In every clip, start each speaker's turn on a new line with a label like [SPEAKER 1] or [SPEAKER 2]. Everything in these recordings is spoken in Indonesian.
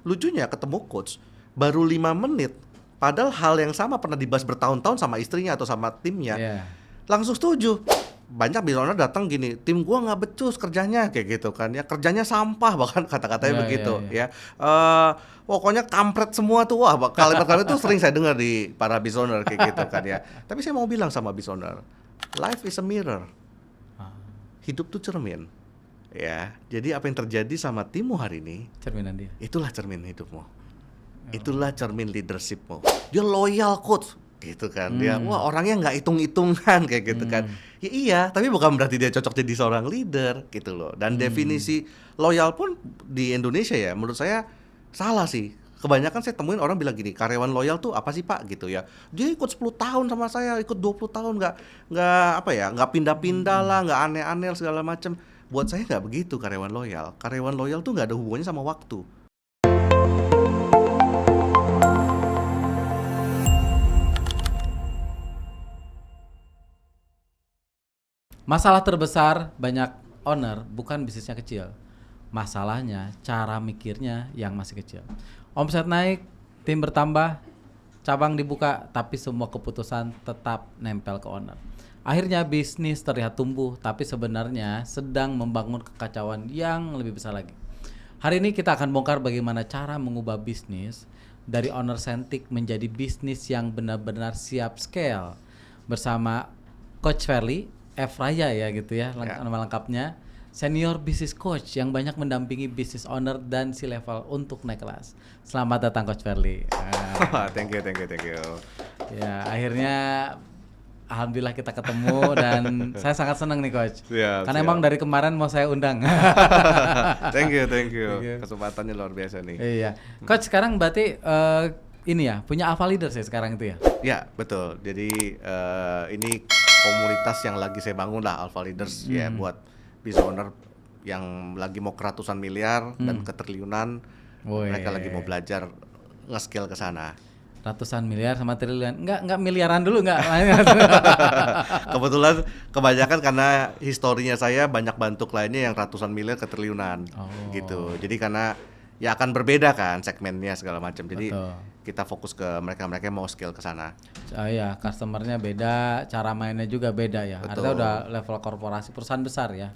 [SPEAKER 1] lucunya ketemu coach baru 5 menit, padahal hal yang sama pernah dibahas bertahun-tahun sama istrinya atau sama timnya, langsung setuju. Banyak business owner datang gini, tim gua nggak becus kerjanya kayak gitu kan ya, kerjanya sampah bahkan kata-katanya begitu ya. Pokoknya kampret semua tuh, wah kalimat-kalimat itu sering saya dengar di para business owner kayak gitu kan ya. Tapi saya mau bilang sama business owner, life is a mirror. Hidup tuh cermin. Ya, jadi apa yang terjadi sama timmu hari ini,
[SPEAKER 2] cerminan dia.
[SPEAKER 1] Itulah cermin hidupmu. Itulah cermin leadershipmu. Dia loyal coach, gitu kan. Dia wah orangnya nggak hitung-hitungan kayak gitu kan. Ya iya, tapi bukan berarti dia cocok jadi seorang leader gitu loh. Dan definisi loyal pun di Indonesia ya, menurut saya salah sih. Kebanyakan saya temuin orang bilang gini, karyawan loyal tuh apa sih Pak gitu ya. Dia ikut 10 tahun sama saya, ikut 20 tahun nggak pindah-pindah lah, nggak aneh-aneh segala macam. Buat saya nggak begitu karyawan loyal. Karyawan loyal tuh nggak ada hubungannya sama waktu.
[SPEAKER 2] Masalah terbesar banyak owner bukan bisnisnya kecil. Masalahnya cara mikirnya yang masih kecil. Omset naik, tim bertambah, cabang dibuka, tapi semua keputusan tetap nempel ke owner. Akhirnya bisnis terlihat tumbuh, tapi sebenarnya sedang membangun kekacauan yang lebih besar lagi. Hari ini kita akan bongkar bagaimana cara mengubah bisnis dari owner centric menjadi bisnis yang benar-benar siap scale. Bersama Coach Verly, F. Raya ya gitu ya, nama lengkapnya. Senior business coach yang banyak mendampingi business owner dan C-level untuk naik kelas. Selamat datang Coach Verly.
[SPEAKER 1] Thank you.
[SPEAKER 2] Ya, akhirnya alhamdulillah kita ketemu dan saya sangat senang nih Coach. Karena emang dari kemarin mau saya undang.
[SPEAKER 1] Thank you. Kesempatannya luar biasa nih.
[SPEAKER 2] Iya. Coach sekarang berarti ini ya, punya Alpha Leaders ya sekarang itu ya?
[SPEAKER 1] Ya, betul. Jadi ini komunitas yang lagi saya bangun lah, Alpha Leaders ya, buat business owner yang lagi mau keratusan miliar dan ketriliunan. Mereka lagi mau belajar nge-scale ke sana.
[SPEAKER 2] Ratusan miliar sama triliunan, enggak miliaran dulu enggak?
[SPEAKER 1] Kebetulan kebanyakan karena historinya saya banyak bantu kliennya yang ratusan miliar ke triliunan gitu. Jadi karena ya akan berbeda kan segmennya segala macam. Jadi kita fokus ke mereka yang mau scale ke sana.
[SPEAKER 2] Iya, customernya beda, cara mainnya juga beda ya. Artinya udah level korporasi, perusahaan besar ya.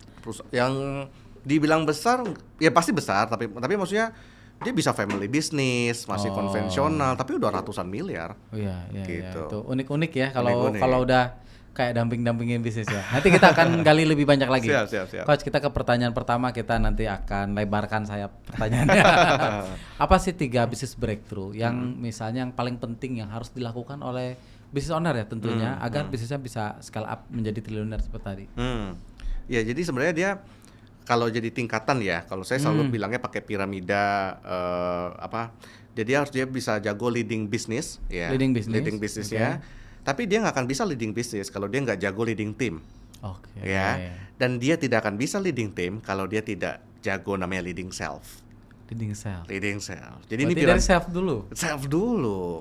[SPEAKER 1] Yang dibilang besar ya pasti besar, tapi maksudnya dia bisa family business, masih konvensional, tapi udah ratusan miliar.
[SPEAKER 2] Iya.
[SPEAKER 1] Gitu.
[SPEAKER 2] Itu unik-unik ya kalau udah kayak dampingin bisnis ya. Nanti kita akan gali lebih banyak lagi.
[SPEAKER 1] Siap.
[SPEAKER 2] Coach, kita ke pertanyaan pertama, kita nanti akan lebarkan sayap pertanyaannya. Apa sih 3 bisnis breakthrough yang misalnya yang paling penting yang harus dilakukan oleh business owner ya tentunya agar bisnisnya bisa scale up menjadi triliuner seperti tadi?
[SPEAKER 1] Ya, jadi sebenarnya dia kalau jadi tingkatan ya, kalau saya selalu bilangnya pakai piramida jadi harus dia bisa jago leading business ya. Leading business ya. Tapi dia nggak akan bisa leading business kalau dia nggak jago leading team. Ya. Dan dia tidak akan bisa leading team kalau dia tidak jago namanya leading self. Leading self. Jadi ini
[SPEAKER 2] dari self dulu.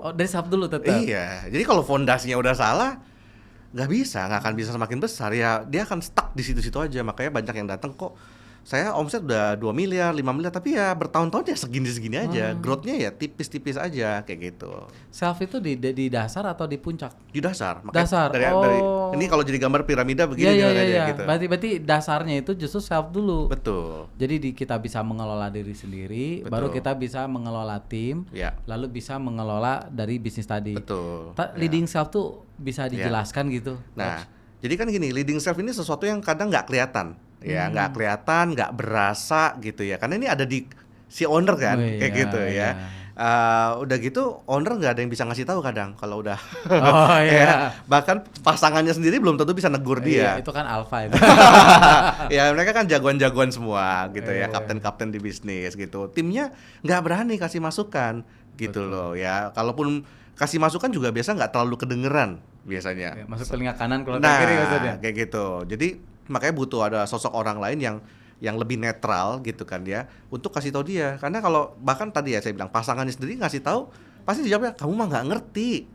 [SPEAKER 2] Oh, dari self dulu tetap.
[SPEAKER 1] Iya. Jadi kalau fondasinya udah salah, nggak akan bisa semakin besar ya. Dia akan stuck di situ-situ aja. Makanya banyak yang datang kok. Saya omset udah 2 miliar, 5 miliar, tapi ya bertahun-tahun ya segini-segini aja. Growth-nya ya tipis-tipis aja kayak gitu.
[SPEAKER 2] Self itu di dasar atau di puncak?
[SPEAKER 1] Di dasar.
[SPEAKER 2] Dasar.
[SPEAKER 1] Dari ini kalau jadi gambar piramida begini gitu.
[SPEAKER 2] Berarti dasarnya itu justru self dulu.
[SPEAKER 1] Betul.
[SPEAKER 2] Jadi kita bisa mengelola diri sendiri, baru kita bisa mengelola tim, lalu bisa mengelola dari bisnis tadi.
[SPEAKER 1] Betul.
[SPEAKER 2] Leading self tuh bisa dijelaskan gitu.
[SPEAKER 1] Nah, jadi kan gini, leading self ini sesuatu yang kadang nggak kelihatan. Ya nggak kelihatan, nggak berasa gitu ya, karena ini ada di si owner kan, kayak gitu ya. Udah gitu owner nggak ada yang bisa ngasih tahu kadang kalau udah ya, bahkan pasangannya sendiri belum tentu bisa negur dia.
[SPEAKER 2] Itu kan alpha itu.
[SPEAKER 1] Ya mereka kan jagoan-jagoan semua gitu ya, kapten-kapten di bisnis gitu. Timnya nggak berani kasih masukan gitu loh ya. Kalaupun kasih masukan juga biasa nggak terlalu kedengeran biasanya.
[SPEAKER 2] Masuk telinga kanan kalau kiri maksudnya.
[SPEAKER 1] Kayak gitu. Jadi makanya butuh ada sosok orang lain yang lebih netral gitu kan ya, untuk kasih tahu dia. Karena kalau bahkan tadi ya saya bilang pasangannya sendiri ngasih tahu, pasti dijawabnya kamu mah nggak ngerti,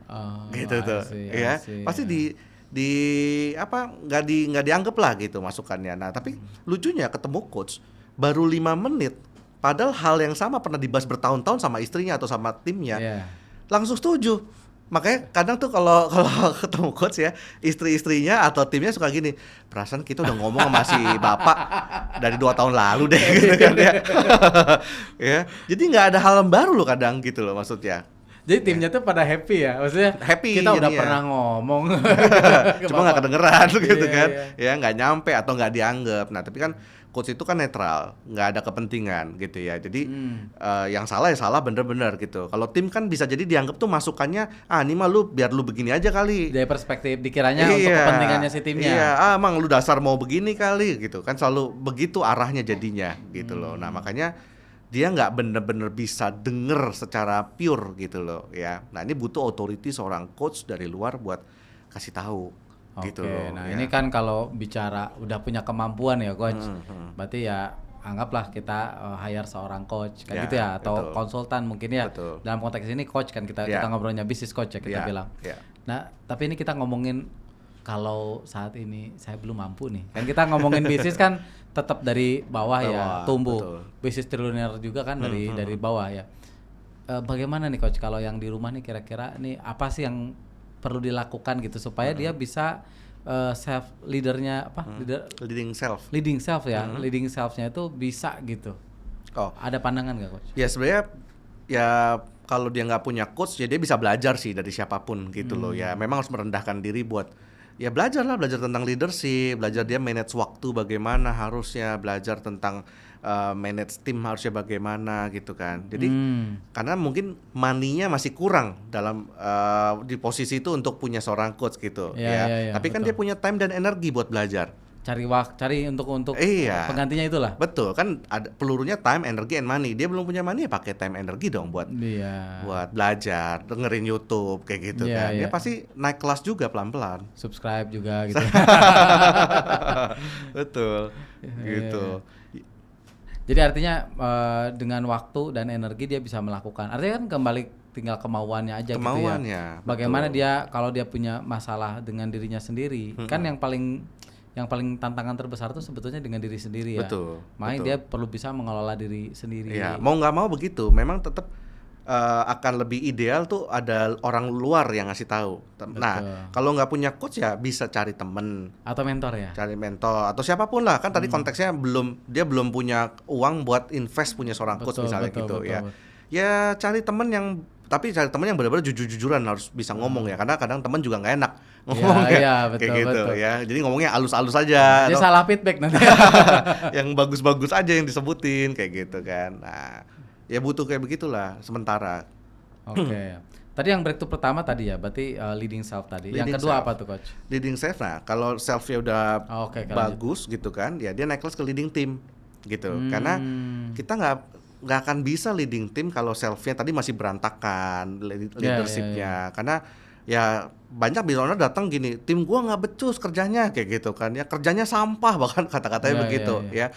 [SPEAKER 1] gitu tuh, ya pasti nggak dianggap lah gitu masukannya. Nah tapi lucunya ketemu coach baru 5 menit, Padahal hal yang sama pernah dibahas bertahun-tahun sama istrinya atau sama timnya.
[SPEAKER 2] Iya.
[SPEAKER 1] Langsung setuju. Makanya kadang tuh kalau ketemu coach ya, istri-istrinya atau timnya suka gini, perasaan kita udah ngomong sama si bapak dari 2 tahun lalu deh gitu kan ya. Ya, jadi nggak ada hal yang baru loh kadang gitu loh maksudnya.
[SPEAKER 2] Jadi timnya tuh pada happy ya, maksudnya
[SPEAKER 1] Happy
[SPEAKER 2] kita udah
[SPEAKER 1] jadinya.
[SPEAKER 2] pernah ngomong.
[SPEAKER 1] Cuma nggak kedengeran gitu
[SPEAKER 2] Iya,
[SPEAKER 1] kan,
[SPEAKER 2] iya.
[SPEAKER 1] ya nggak nyampe atau nggak dianggap. Nah tapi kan coach itu kan netral, nggak ada kepentingan gitu ya. Jadi yang salah ya salah bener-bener gitu. Kalau tim kan bisa jadi dianggap tuh masukannya, ini mah lu biar lu begini aja kali.
[SPEAKER 2] Dari perspektif dikiranya untuk kepentingannya si timnya.
[SPEAKER 1] Iya, emang lu dasar mau begini kali gitu kan, selalu begitu arahnya jadinya gitu loh. Nah makanya dia nggak bener-bener bisa denger secara pure gitu loh ya. Nah ini butuh authority seorang coach dari luar buat kasih tahu gitu
[SPEAKER 2] Oke,
[SPEAKER 1] loh.
[SPEAKER 2] nah
[SPEAKER 1] ya.
[SPEAKER 2] ini kan kalau bicara udah punya kemampuan ya coach, berarti ya anggaplah kita hire seorang coach kayak
[SPEAKER 1] Ya,
[SPEAKER 2] gitu ya, atau
[SPEAKER 1] betul.
[SPEAKER 2] konsultan mungkin ya.
[SPEAKER 1] Betul.
[SPEAKER 2] Dalam konteks ini coach kan kita
[SPEAKER 1] Ya.
[SPEAKER 2] ngobrolnya bisnis coach ya kita
[SPEAKER 1] Ya,
[SPEAKER 2] bilang.
[SPEAKER 1] ya.
[SPEAKER 2] Nah tapi ini kita ngomongin kalau saat ini saya belum mampu nih, kan kita ngomongin bisnis kan tetap dari bawah ya,
[SPEAKER 1] Bawah,
[SPEAKER 2] tumbuh.
[SPEAKER 1] betul.
[SPEAKER 2] Bisnis triliuner juga kan dari bawah ya. Bagaimana nih coach kalau yang di rumah nih kira-kira nih apa sih yang perlu dilakukan gitu supaya dia bisa self leadernya apa
[SPEAKER 1] Leading self.
[SPEAKER 2] ya, leading self-nya itu bisa gitu.
[SPEAKER 1] Oh,
[SPEAKER 2] Ada pandangan nggak coach?
[SPEAKER 1] ya sebenarnya ya kalau dia nggak punya coach ya dia bisa belajar sih dari siapapun gitu loh ya. Memang harus merendahkan diri buat ya belajar tentang leadership, belajar dia manage waktu bagaimana harusnya, belajar tentang manage tim harusnya bagaimana gitu kan. Jadi karena mungkin money-nya masih kurang dalam di posisi itu untuk punya seorang coach gitu
[SPEAKER 2] Iya,
[SPEAKER 1] Tapi kan
[SPEAKER 2] betul.
[SPEAKER 1] dia punya time dan energi buat belajar.
[SPEAKER 2] Cari untuk
[SPEAKER 1] Iya.
[SPEAKER 2] penggantinya itulah.
[SPEAKER 1] Betul kan, ada pelurunya time, energi, and money. Dia belum punya money ya pakai time, energi dong buat
[SPEAKER 2] Iya.
[SPEAKER 1] belajar, dengerin YouTube kayak gitu
[SPEAKER 2] Iya,
[SPEAKER 1] kan. Dia
[SPEAKER 2] iya.
[SPEAKER 1] pasti naik kelas juga pelan-pelan.
[SPEAKER 2] Subscribe juga gitu.
[SPEAKER 1] Betul.
[SPEAKER 2] Iya,
[SPEAKER 1] Gitu.
[SPEAKER 2] Jadi artinya dengan waktu dan energi dia bisa melakukan. Artinya kan kembali tinggal kemauannya aja gitu ya.
[SPEAKER 1] Kemauannya,
[SPEAKER 2] Bagaimana
[SPEAKER 1] betul.
[SPEAKER 2] dia kalau dia punya masalah dengan dirinya sendiri, kan yang paling tantangan terbesar itu sebetulnya dengan diri sendiri ya.
[SPEAKER 1] Betul,
[SPEAKER 2] Makanya
[SPEAKER 1] betul.
[SPEAKER 2] dia perlu bisa mengelola diri sendiri.
[SPEAKER 1] Iya, mau nggak mau begitu. Memang tetap akan lebih ideal tuh ada orang luar yang ngasih tahu. Nah, kalau nggak punya coach ya bisa cari temen,
[SPEAKER 2] Atau mentor ya.
[SPEAKER 1] cari mentor atau siapapun lah. Kan tadi konteksnya dia belum punya uang buat invest punya seorang coach
[SPEAKER 2] Betul,
[SPEAKER 1] misalnya
[SPEAKER 2] betul,
[SPEAKER 1] gitu
[SPEAKER 2] betul,
[SPEAKER 1] ya.
[SPEAKER 2] betul.
[SPEAKER 1] Ya cari temen yang benar-benar jujur-jujuran, harus bisa ngomong ya, karena kadang temen juga nggak enak ngomong
[SPEAKER 2] iya,
[SPEAKER 1] kayak
[SPEAKER 2] betul,
[SPEAKER 1] gitu
[SPEAKER 2] betul.
[SPEAKER 1] ya. Jadi ngomongnya halus-halus aja.
[SPEAKER 2] Dia
[SPEAKER 1] atau
[SPEAKER 2] salah feedback nanti.
[SPEAKER 1] yang bagus-bagus aja yang disebutin kayak gitu kan. Nah, ya butuh kayak begitulah sementara.
[SPEAKER 2] Oke. Tadi yang breakthrough pertama tadi ya, berarti leading self tadi. Yang
[SPEAKER 1] Leading
[SPEAKER 2] kedua
[SPEAKER 1] self.
[SPEAKER 2] apa tuh coach?
[SPEAKER 1] Leading self, nah kalau self-nya udah
[SPEAKER 2] Oke, lanjut.
[SPEAKER 1] bagus gitu kan, ya dia naik kelas ke leading team gitu. Karena kita nggak akan bisa leading team kalau self-nya tadi masih berantakan leadership-nya. Karena ya banyak business owner datang gini, tim gua nggak becus kerjanya kayak gitu kan, ya kerjanya sampah bahkan kata-katanya begitu ya.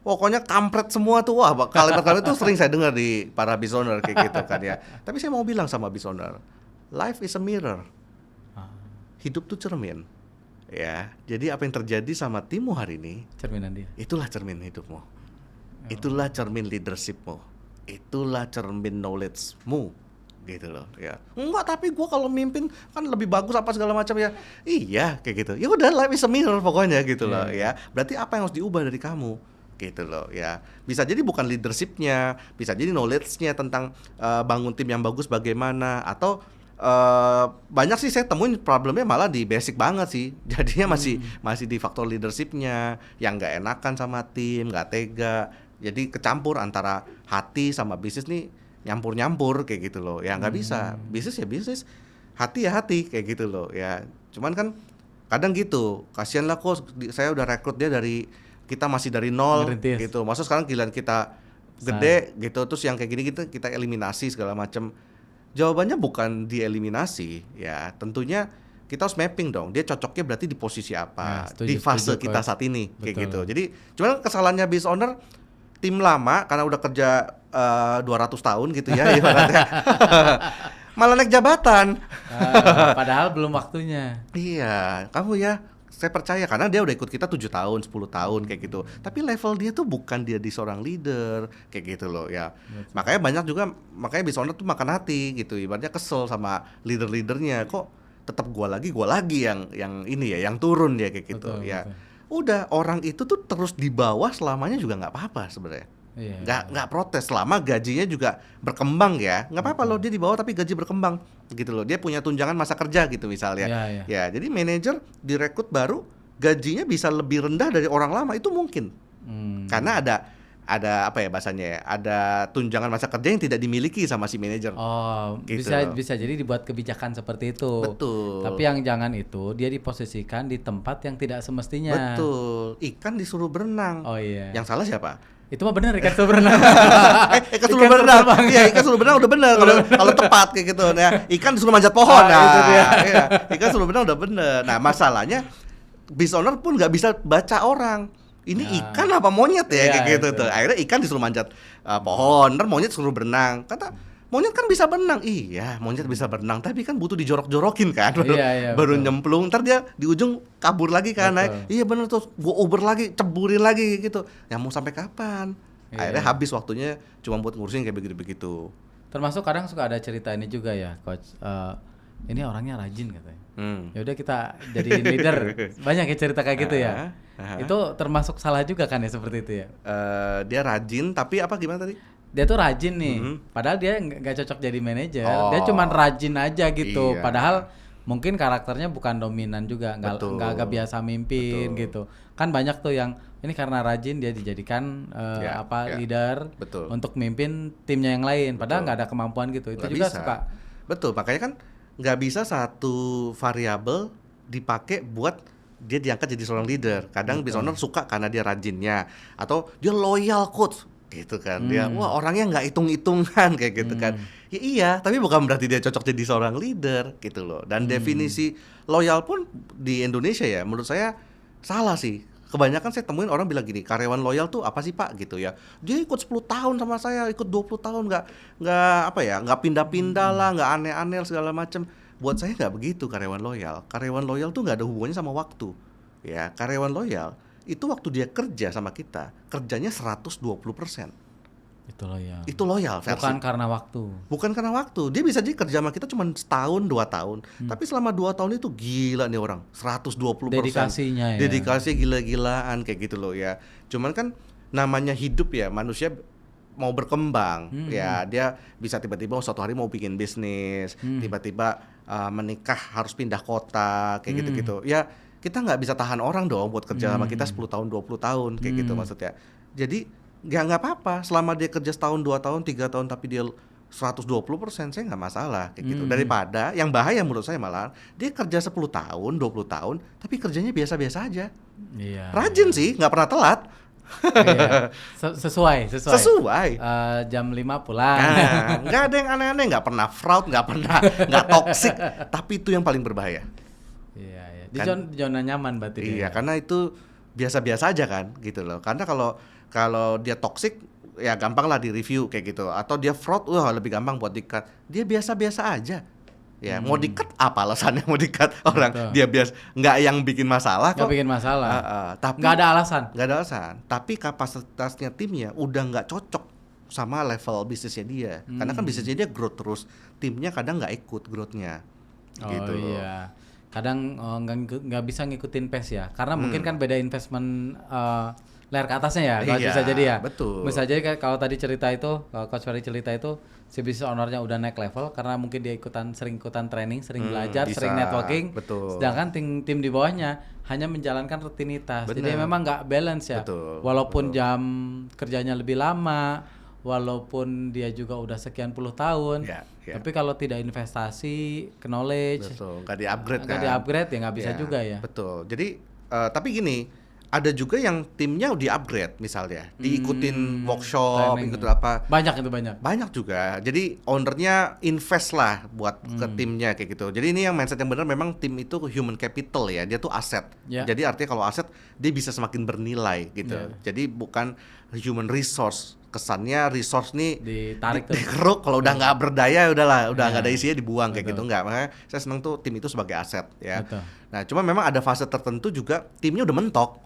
[SPEAKER 1] Pokoknya kampret semua tuh, wah kalimat-kalimat itu sering saya dengar di para business owner kayak gitu kan ya. Tapi saya mau bilang sama business owner, life is a mirror. Hidup tuh cermin. Ya, jadi apa yang terjadi sama timmu hari ini,
[SPEAKER 2] Cerminan dia.
[SPEAKER 1] itulah cermin hidupmu. Itulah cermin leadershipmu. Itulah cermin knowledge-mu. Gitu loh, ya. Enggak, tapi gua kalau mimpin kan lebih bagus apa segala macam ya. Iya, kayak gitu. Ya udah, life is a mirror pokoknya gitu loh, ya. Berarti apa yang harus diubah dari kamu? Gitu loh, ya. Bisa jadi bukan leadership-nya, bisa jadi knowledge-nya tentang bangun tim yang bagus bagaimana, atau banyak sih saya temuin problemnya malah di basic banget sih. Jadinya masih di faktor leadership-nya yang nggak enakan sama tim, nggak tega. Jadi kecampur antara hati sama bisnis nih, nyampur kayak gitu loh. Ya nggak bisa. Bisnis ya bisnis, hati ya hati kayak gitu loh. Ya cuman kan kadang gitu. Kasian lah kok saya udah rekrut dia dari, kita masih dari nol
[SPEAKER 2] Ngerintis.
[SPEAKER 1] gitu. Maksud sekarang giliran kita gede gitu, terus yang kayak gini kita eliminasi segala macam. Jawabannya bukan dieliminasi, ya tentunya kita harus mapping dong. Dia cocoknya berarti di posisi apa,
[SPEAKER 2] Ya, setuju,
[SPEAKER 1] di fase
[SPEAKER 2] setuju,
[SPEAKER 1] kita
[SPEAKER 2] Coach.
[SPEAKER 1] saat ini kayak
[SPEAKER 2] Betul.
[SPEAKER 1] gitu. Jadi cuman kesalahannya business owner tim lama karena udah kerja 200 tahun gitu ya ibaratnya. Malah naik jabatan.
[SPEAKER 2] Padahal belum waktunya.
[SPEAKER 1] Iya, kamu ya saya percaya karena dia udah ikut kita 7 tahun, 10 tahun kayak gitu. Tapi level dia tuh bukan dia di seorang leader kayak gitu loh ya. Makanya banyak juga, makanya business owner tuh makan hati gitu. Ibaratnya kesel sama leader-leadernya, kok tetap gua lagi yang ini ya, yang turun dia kayak gitu ya. Udah, orang itu tuh terus di bawah selamanya juga nggak apa-apa sebenarnya. Nggak protes selama gajinya juga berkembang ya, nggak apa-apa loh dia di bawah tapi gaji berkembang gitu loh, dia punya tunjangan masa kerja gitu misalnya. Ya jadi manajer direkrut baru gajinya bisa lebih rendah dari orang lama itu mungkin karena ada apa ya bahasanya ya, ada tunjangan masa kerja yang tidak dimiliki sama si manajer.
[SPEAKER 2] Gitu. Bisa jadi dibuat kebijakan seperti itu.
[SPEAKER 1] Betul.
[SPEAKER 2] Tapi yang jangan itu dia diposisikan di tempat yang tidak semestinya.
[SPEAKER 1] Betul. Ikan disuruh berenang. Yang salah siapa?
[SPEAKER 2] Itu mah bener, ikan suruh berenang.
[SPEAKER 1] Ikan suruh berenang. Iya, ikan suruh berenang udah bener kalau tepat kayak gitu ya. Ikan disuruh manjat pohon. Iya. Ikan suruh berenang udah bener. Nah, masalahnya business owner pun nggak bisa baca orang. Ini ikan apa monyet ya kayak gitu tuh. Akhirnya ikan disuruh manjat pohon, ntar monyet suruh berenang. Kata monyet kan bisa berenang. Iya, monyet bisa berenang, tapi kan butuh dijorok-jorokin kan. Baru nyemplung, ntar dia di ujung kabur lagi kan. Iya bener tuh, gua uber lagi, ceburin lagi gitu. Ya mau sampai kapan? Akhirnya habis waktunya cuma buat ngurusin kayak begitu-begitu.
[SPEAKER 2] Termasuk kadang suka ada cerita ini juga ya, coach. Ini orangnya rajin katanya. Ya udah kita jadiin leader. Banyak ya cerita kayak gitu ya. Itu termasuk salah juga kan ya seperti itu ya.
[SPEAKER 1] Dia rajin tapi apa gimana tadi?
[SPEAKER 2] Dia tuh rajin nih, padahal dia nggak cocok jadi manajer. Dia cuman rajin aja gitu. Padahal mungkin karakternya bukan dominan juga, nggak biasa mimpin gitu. Kan banyak tuh yang ini karena rajin dia dijadikan leader untuk mimpin timnya yang lain. Padahal nggak ada kemampuan gitu. Itu juga suka.
[SPEAKER 1] Betul, makanya kan nggak bisa satu variabel dipakai buat dia diangkat jadi seorang leader. Kadang business owner suka karena dia rajinnya atau dia loyal coach gitu kan. Dia wah orangnya nggak hitung-hitungan kayak gitu kan. Ya iya, tapi bukan berarti dia cocok jadi seorang leader gitu loh. Dan definisi loyal pun di Indonesia ya menurut saya salah sih. Kebanyakan saya temuin orang bilang gini, karyawan loyal tuh apa sih Pak gitu ya. Dia ikut 10 tahun sama saya, ikut 20 tahun nggak pindah-pindah lah, nggak aneh-aneh segala macam. Buat saya nggak begitu karyawan loyal. Karyawan loyal tuh nggak ada hubungannya sama waktu. Ya, karyawan loyal itu waktu dia kerja sama kita, kerjanya 120%.
[SPEAKER 2] Itu loyal.
[SPEAKER 1] Itu loyal versi.
[SPEAKER 2] Bukan karena waktu.
[SPEAKER 1] Bukan karena waktu. Dia bisa jadi kerja sama kita cuma setahun, 2 tahun. Tapi selama 2 tahun itu gila nih orang. 120%.
[SPEAKER 2] Dedikasinya ya.
[SPEAKER 1] Dedikasi gila-gilaan kayak gitu loh ya. Cuman kan namanya hidup ya, manusia mau berkembang. Ya, dia bisa tiba-tiba suatu hari mau bikin bisnis, tiba-tiba menikah harus pindah kota kayak gitu-gitu. Ya, kita nggak bisa tahan orang dong buat kerja sama kita 10 tahun, 20 tahun kayak gitu maksudnya. Jadi nggak apa-apa selama dia kerja setahun, 2 tahun, 3 tahun tapi dia 120% saya nggak masalah kayak gitu. Daripada yang bahaya menurut saya malah dia kerja 10 tahun, 20 tahun tapi kerjanya biasa-biasa aja. Rajin sih, nggak pernah telat.
[SPEAKER 2] Sesuai. Jam 5 pulang.
[SPEAKER 1] Nggak ada yang aneh-aneh, nggak pernah fraud, nggak toksik, tapi itu yang paling berbahaya.
[SPEAKER 2] Di zona nyaman berarti.
[SPEAKER 1] Iya, karena itu biasa-biasa aja kan gitu loh. Karena kalau dia toksik ya gampang lah di review kayak gitu. Atau dia fraud, lebih gampang buat di-cut. Dia biasa-biasa aja. Ya, mau di-cut apa alasannya mau di-cut orang? Betul. Dia biasa, nggak yang bikin masalah kok.
[SPEAKER 2] Nggak bikin masalah.
[SPEAKER 1] Tapi
[SPEAKER 2] nggak ada alasan.
[SPEAKER 1] Nggak ada alasan. Tapi kapasitasnya timnya udah nggak cocok sama level bisnisnya dia. Karena kan bisnisnya dia growth terus, timnya kadang nggak ikut growth-nya. Gitu loh.
[SPEAKER 2] Kadang nggak bisa ngikutin pace ya, karena mungkin kan beda investment layar ke atasnya ya, kalau bisa jadi ya.
[SPEAKER 1] Betul.
[SPEAKER 2] Bisa jadi kalau tadi cerita itu, Coach Ferry cerita itu, si business ownernya udah naik level karena mungkin dia sering ikutan training, sering belajar, sering networking.
[SPEAKER 1] Betul.
[SPEAKER 2] Sedangkan tim di bawahnya hanya menjalankan rutinitas. Jadi memang nggak balance ya. Walaupun jam kerjanya lebih lama, walaupun dia juga udah sekian puluh tahun, tapi kalau tidak investasi ke knowledge,
[SPEAKER 1] nggak di-upgrade kan?
[SPEAKER 2] Nggak di-upgrade ya nggak bisa juga ya.
[SPEAKER 1] Betul. Jadi tapi gini, ada juga yang timnya di-upgrade misalnya, diikutin workshop, ikutin apa.
[SPEAKER 2] Banyak itu banyak.
[SPEAKER 1] Banyak juga. Jadi ownernya invest lah buat ke timnya kayak gitu. Jadi ini yang mindset yang benar, memang tim itu human capital ya, dia tuh aset. Jadi artinya kalau aset dia bisa semakin bernilai gitu. Jadi bukan human resource, kesannya resource nih
[SPEAKER 2] Ditarik tuh.
[SPEAKER 1] dikeruk, kalau udah nggak berdaya udahlah, udah nggak ada isinya dibuang kayak
[SPEAKER 2] Betul.
[SPEAKER 1] gitu. Nggak, makanya saya seneng tuh tim itu sebagai aset ya.
[SPEAKER 2] Betul.
[SPEAKER 1] Nah cuma memang ada fase tertentu juga timnya udah mentok,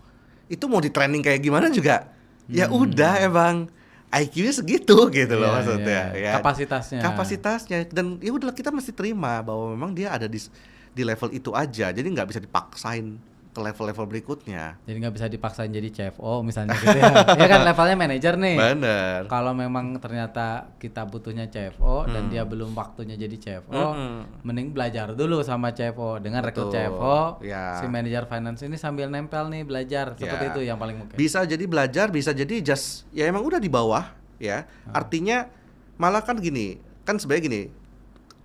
[SPEAKER 1] itu mau di training kayak gimana juga ya udah emang IQ-nya segitu gitu loh
[SPEAKER 2] Iya,
[SPEAKER 1] maksudnya
[SPEAKER 2] iya.
[SPEAKER 1] ya.
[SPEAKER 2] Kapasitasnya.
[SPEAKER 1] Dan ya udah kita mesti terima bahwa memang dia ada di level itu aja, jadi nggak bisa dipaksain ke level-level berikutnya.
[SPEAKER 2] Jadi nggak bisa dipaksain jadi CFO misalnya gitu ya. Ya kan levelnya manajer nih.
[SPEAKER 1] Bener.
[SPEAKER 2] Kalau memang ternyata kita butuhnya CFO dan dia belum waktunya jadi CFO, mending belajar dulu sama CFO. Dengan rekrut
[SPEAKER 1] Betul.
[SPEAKER 2] CFO,
[SPEAKER 1] Ya.
[SPEAKER 2] si manajer finance ini sambil nempel nih belajar. Seperti
[SPEAKER 1] Ya.
[SPEAKER 2] itu yang paling mungkin.
[SPEAKER 1] Bisa jadi belajar, bisa jadi just ya emang udah di bawah ya. Artinya malah kan gini, kan sebenarnya gini,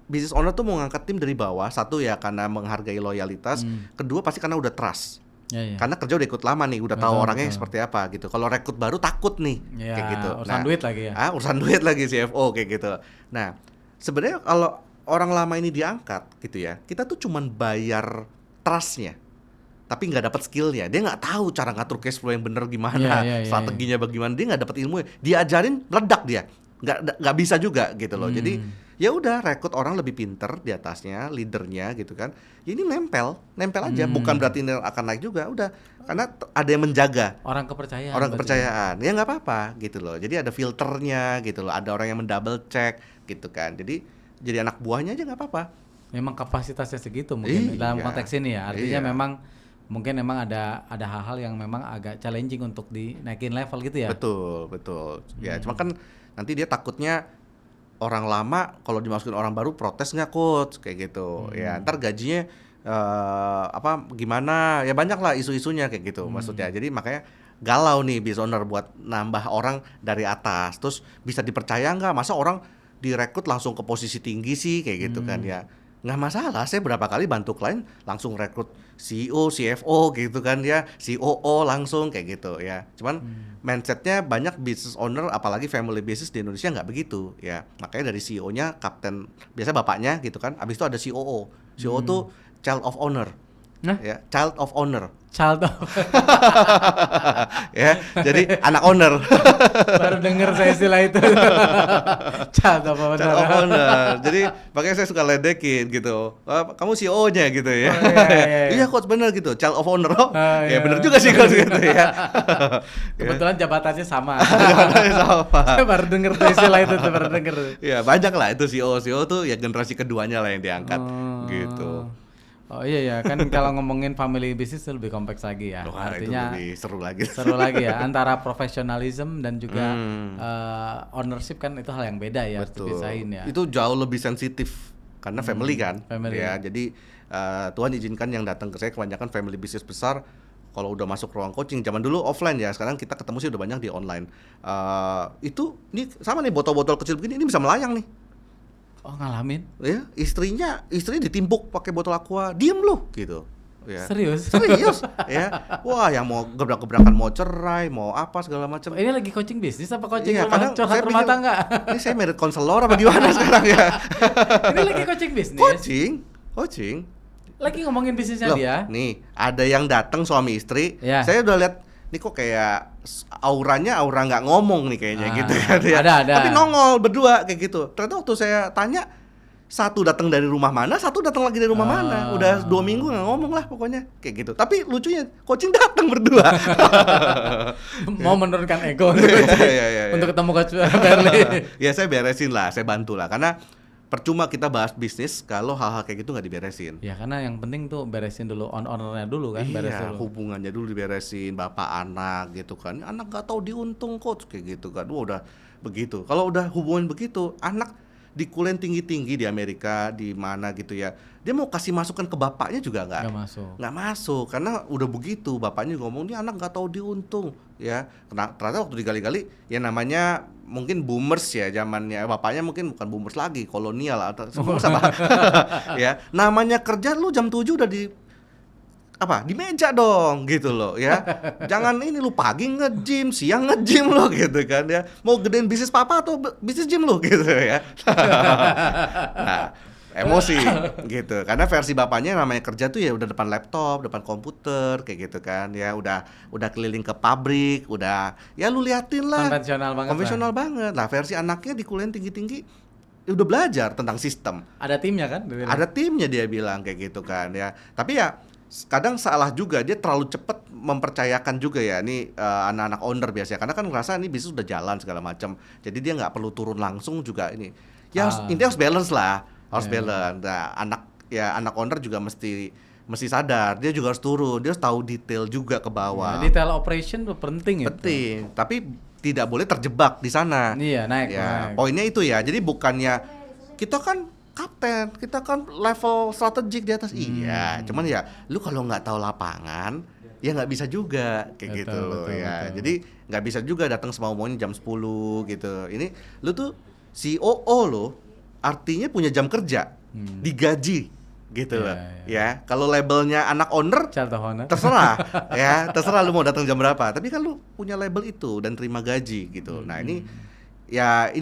[SPEAKER 1] business owner tuh mau ngangkat tim dari bawah, satu ya karena menghargai loyalitas, kedua pasti karena udah trust.
[SPEAKER 2] Ya, ya.
[SPEAKER 1] Karena kerja udah ikut lama nih, udah tahu
[SPEAKER 2] Betul,
[SPEAKER 1] orangnya
[SPEAKER 2] betul.
[SPEAKER 1] seperti apa gitu. Kalau rekrut baru takut nih,
[SPEAKER 2] Ya,
[SPEAKER 1] kayak gitu.
[SPEAKER 2] urusan duit lagi ya.
[SPEAKER 1] Urusan duit lagi CFO kayak gitu. Nah, sebenarnya kalau orang lama ini diangkat gitu ya, kita tuh cuman bayar trustnya, tapi nggak dapat skillnya. Dia nggak tahu cara ngatur cash flow yang bener gimana, strateginya bagaimana. Dia nggak dapat ilmunya. Diajarin meledak dia, nggak bisa juga gitu loh. Jadi ya udah rekrut orang lebih pinter di atasnya, leadernya gitu kan. Ya ini nempel aja, bukan berarti ini akan naik juga, udah karena ada yang menjaga.
[SPEAKER 2] Orang kepercayaan.
[SPEAKER 1] Orang
[SPEAKER 2] berarti.
[SPEAKER 1] kepercayaan, ya nggak apa-apa gitu loh. Jadi ada filternya gitu loh, ada orang yang mendouble check gitu kan. Jadi anak buahnya aja nggak apa-apa.
[SPEAKER 2] Memang kapasitasnya segitu mungkin
[SPEAKER 1] Iya.
[SPEAKER 2] dalam konteks ini ya. Artinya
[SPEAKER 1] Iya.
[SPEAKER 2] memang mungkin memang ada hal-hal yang memang agak challenging untuk dinaikin level gitu ya.
[SPEAKER 1] Betul. Ya cuma kan nanti dia takutnya orang lama kalau dimasukin orang baru protes nggak coach kayak gitu. Ya ntar gajinya gimana? Ya banyak lah isu-isunya kayak gitu maksudnya. Jadi makanya galau nih business owner buat nambah orang dari atas. Terus bisa dipercaya nggak? Masa orang direkrut langsung ke posisi tinggi sih kayak gitu kan ya. Nggak masalah, saya berapa kali bantu klien langsung rekrut CEO, CFO gitu kan ya, COO langsung kayak gitu ya. Cuman mindsetnya banyak business owner, apalagi family business di Indonesia nggak begitu ya. Makanya dari CEO-nya, kapten, biasa bapaknya gitu kan, abis itu ada COO. COO tuh child of owner.
[SPEAKER 2] Nah?
[SPEAKER 1] Ya, child of owner.
[SPEAKER 2] Child of
[SPEAKER 1] Ya, jadi anak owner.
[SPEAKER 2] baru denger saya istilah itu. Child of owner.
[SPEAKER 1] Child of owner. Jadi makanya saya suka ledekin gitu. Kamu CEO-nya gitu ya.
[SPEAKER 2] Oh, iya.
[SPEAKER 1] Iya coach, bener gitu. Child of owner. Ya
[SPEAKER 2] iya.
[SPEAKER 1] bener juga sih coach gitu ya.
[SPEAKER 2] Kebetulan jabatannya sama.
[SPEAKER 1] Sama.
[SPEAKER 2] Saya baru denger tuh istilah itu tuh, baru denger.
[SPEAKER 1] Ya banyak lah itu CEO tuh ya generasi keduanya lah yang diangkat gitu.
[SPEAKER 2] Oh iya kan kalau ngomongin family business itu lebih kompleks lagi ya.
[SPEAKER 1] Wah,
[SPEAKER 2] Artinya
[SPEAKER 1] itu lebih seru lagi.
[SPEAKER 2] seru lagi ya, antara profesionalism dan juga ownership kan itu hal yang beda ya, harus
[SPEAKER 1] Betul.
[SPEAKER 2] dipisahin ya.
[SPEAKER 1] Itu jauh lebih sensitif karena family kan.
[SPEAKER 2] family.
[SPEAKER 1] Ya, jadi Tuhan izinkan yang datang ke saya kebanyakan family business besar. Kalau udah masuk ruang coaching, zaman dulu offline ya, sekarang kita ketemu sih udah banyak di online. Ini sama nih botol-botol kecil begini, ini bisa melayang nih.
[SPEAKER 2] Oh ngalamin?
[SPEAKER 1] Ya, istrinya ditimpuk pakai botol aqua, diem lu gitu. Ya.
[SPEAKER 2] Serius?
[SPEAKER 1] Serius ya. Wah, yang mau gebrak-gebrakan mau cerai, mau apa segala macam.
[SPEAKER 2] Ini lagi coaching bisnis apa coaching
[SPEAKER 1] Iya, kadang
[SPEAKER 2] curhat
[SPEAKER 1] saya
[SPEAKER 2] rumah
[SPEAKER 1] pikir,
[SPEAKER 2] tangga?
[SPEAKER 1] Ini saya married counselor apa gimana sekarang ya?
[SPEAKER 2] Ini lagi coaching bisnis?
[SPEAKER 1] Coaching.
[SPEAKER 2] Lagi ngomongin bisnisnya
[SPEAKER 1] Loh,
[SPEAKER 2] dia?
[SPEAKER 1] nih ada yang datang suami istri.
[SPEAKER 2] Ya.
[SPEAKER 1] Saya udah lihat, nih kok kayak auranya aura nggak ngomong nih kayaknya gitu kan ya.
[SPEAKER 2] Ada.
[SPEAKER 1] Tapi nongol berdua kayak gitu. Ternyata waktu saya tanya, satu datang dari rumah mana, satu datang lagi dari rumah mana. Udah 2 minggu nggak ngomong lah pokoknya kayak gitu. Tapi lucunya coaching datang berdua.
[SPEAKER 2] Mau menurunkan ego untuk,
[SPEAKER 1] Iya.
[SPEAKER 2] untuk ketemu coach Berli.
[SPEAKER 1] Ya saya beresin lah, saya bantu lah. Karena percuma kita bahas bisnis kalau hal-hal kayak gitu nggak diberesin.
[SPEAKER 2] Ya karena yang penting tuh beresin dulu ownernya dulu kan, beres
[SPEAKER 1] Iya,
[SPEAKER 2] dulu.
[SPEAKER 1] hubungannya dulu diberesin, bapak anak gitu kan. Anak nggak tahu diuntung coach kayak gitu kan. Wah udah begitu. Kalau udah hubungan begitu, anak dikulen tinggi-tinggi di Amerika, di mana gitu ya. Dia mau kasih masukan ke bapaknya juga nggak masuk karena udah begitu. Bapaknya ngomong, dia anak nggak tahu diuntung ya. Ternyata waktu digali-gali ya namanya mungkin boomers ya zamannya. Bapaknya mungkin bukan boomers lagi, kolonial atau semua apa. Ya, namanya kerja lu jam 7 udah di meja dong gitu loh ya. Jangan ini lu pagi nge-gym, siang nge-gym lo gitu kan ya. Mau gedein bisnis papa atau bisnis gym lu gitu ya. Nah, emosi gitu. Karena versi bapaknya namanya kerja tuh ya udah depan laptop, depan komputer kayak gitu kan. Ya udah keliling ke pabrik, udah ya lu liatin lah.
[SPEAKER 2] Konvensional banget.
[SPEAKER 1] Konvensional banget. Nah, versi anaknya di kuliah tinggi-tinggi ya udah belajar tentang sistem.
[SPEAKER 2] Ada timnya kan?
[SPEAKER 1] Ada timnya dia bilang kayak gitu kan ya. Tapi ya kadang salah juga, dia terlalu cepat mempercayakan juga ya ini anak-anak owner biasanya, karena kan ngerasa ini bisnis udah jalan segala macam, jadi dia nggak perlu turun langsung juga ini ya. Intinya harus balance lah, harus balance. Nah, anak owner juga mesti sadar, dia juga harus turun, dia harus tahu detail juga ke bawah.
[SPEAKER 2] Detail operation tuh penting.
[SPEAKER 1] Penting, tapi tidak boleh terjebak di sana.
[SPEAKER 2] Iya, naik.
[SPEAKER 1] Poinnya itu ya, jadi bukannya kita kan kapten, kita kan level strategik di atas. Iya, cuman ya lu kalau nggak tahu lapangan ya nggak bisa juga kayak gitu loh ya. Betul. Jadi nggak bisa juga datang semau-maunya jam 10 gitu. Ini lu tuh COO lo, artinya punya jam kerja, digaji gitu loh. Ya, kalau labelnya anak owner, terserah ya, terserah lu mau datang jam berapa. Tapi kan lu punya label itu dan terima gaji gitu. Nah, ini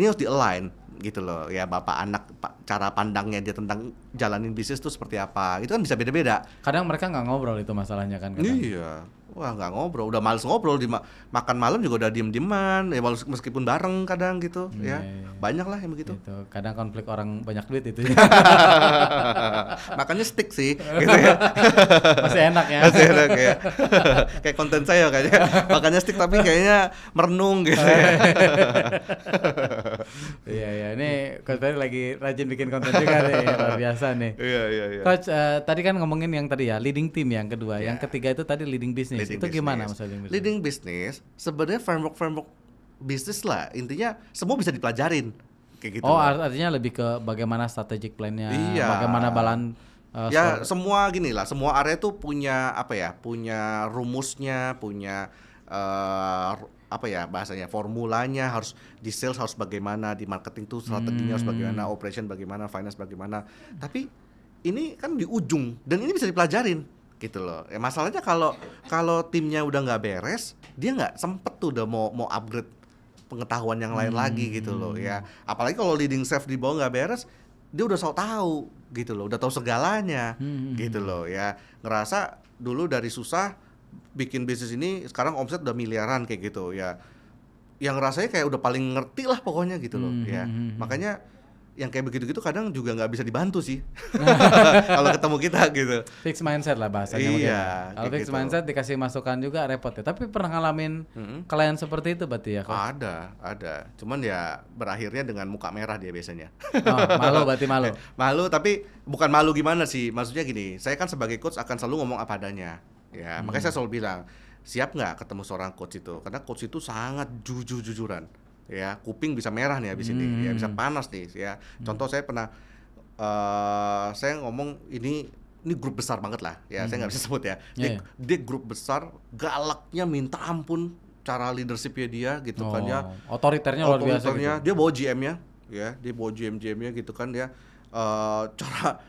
[SPEAKER 1] harus di-align gitu loh ya, bapak anak cara pandangnya dia tentang jalanin bisnis tuh seperti apa, itu kan bisa beda-beda.
[SPEAKER 2] Kadang mereka nggak ngobrol, itu masalahnya kan kadang.
[SPEAKER 1] Iya, wah nggak ngobrol, udah males ngobrol, makan malam juga udah diem-dieman ya, meskipun bareng kadang gitu ya. Banyak lah yang begitu.
[SPEAKER 2] Itu kadang konflik orang banyak duit itu.
[SPEAKER 1] Makanya stick sih gitu ya.
[SPEAKER 2] Masih enak ya.
[SPEAKER 1] Masih enak ya. Kayak konten saya kayaknya, makanya stick tapi kayaknya merenung gitu ya.
[SPEAKER 2] Iya, ini Coach Ferry lagi rajin bikin konten juga nih, luar biasa nih.
[SPEAKER 1] Iya.
[SPEAKER 2] Coach, tadi kan ngomongin yang tadi ya, leading team yang kedua, yang ketiga itu tadi leading business. Itu gimana maksudnya?
[SPEAKER 1] Leading business sebenarnya framework bisnis lah, intinya semua bisa dipelajarin kayak gitu.
[SPEAKER 2] Oh, artinya lebih ke bagaimana strategic plan-nya, bagaimana
[SPEAKER 1] ya semua gini lah, semua area tuh punya punya rumusnya, punya bahasanya, formulanya, harus di sales harus bagaimana, di marketing tuh strateginya harus bagaimana, operation bagaimana, finance bagaimana. Tapi ini kan di ujung dan ini bisa dipelajarin gitu loh. Ya masalahnya kalau timnya udah nggak beres, dia nggak sempet tuh udah mau upgrade pengetahuan yang lain lagi gitu loh ya. Apalagi kalau leading chef di bawah nggak beres, dia udah tahu gitu loh, udah tahu segalanya gitu loh ya. Ngerasa dulu dari susah bikin bisnis ini, sekarang omset udah miliaran kayak gitu ya. Yang rasanya kayak udah paling ngerti lah pokoknya gitu loh ya. Makanya yang kayak begitu-gitu kadang juga nggak bisa dibantu sih kalau ketemu kita gitu.
[SPEAKER 2] Fix mindset lah bahasanya.
[SPEAKER 1] Iya.
[SPEAKER 2] Kalau fix mindset dikasih masukan juga repot ya. Tapi pernah ngalamin klien seperti itu berarti ya?
[SPEAKER 1] Ada. Cuman ya berakhirnya dengan muka merah dia biasanya.
[SPEAKER 2] Malu berarti malu.
[SPEAKER 1] Malu, tapi bukan malu gimana sih? Maksudnya gini, saya kan sebagai coach akan selalu ngomong apa adanya. Ya, makanya saya selalu bilang, siap nggak ketemu seorang coach itu? Karena coach itu sangat jujuran. Ya, kuping bisa merah nih habis ini, ya bisa panas nih ya. Contoh saya pernah saya ngomong ini grup besar banget lah ya, saya nggak bisa sebut ya. Dia grup besar, galaknya minta ampun, cara leadershipnya dia gitu kan ya.
[SPEAKER 2] Otoriternya luar biasa gitu.
[SPEAKER 1] Dia bawa GM-nya ya, dia bawa GM-nya gitu kan dia.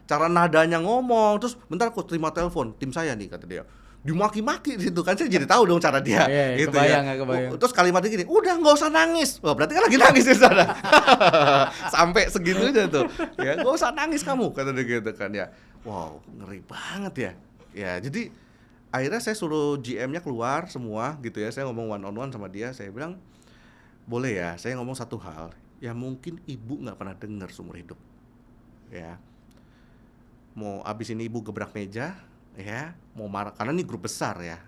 [SPEAKER 1] Cara nadanya ngomong, terus bentar aku terima telepon tim saya nih, kata dia, dimaki-maki gitu kan, saya jadi tahu dong cara dia gitu
[SPEAKER 2] kebayang.
[SPEAKER 1] Terus kalimatnya gini, udah nggak usah nangis. Wah, berarti kan lagi nangis di sana. Sampai segitunya tuh ya, nggak usah nangis kamu, kata dia gitu kan ya. Wow, ngeri banget ya. Ya, jadi akhirnya saya suruh GM-nya keluar semua gitu ya, saya ngomong one on one sama dia, saya bilang, boleh ya saya ngomong satu hal yang mungkin ibu nggak pernah dengar seumur hidup ya. Mau abis ini ibu gebrak meja ya, mau marah karena ini grup besar ya,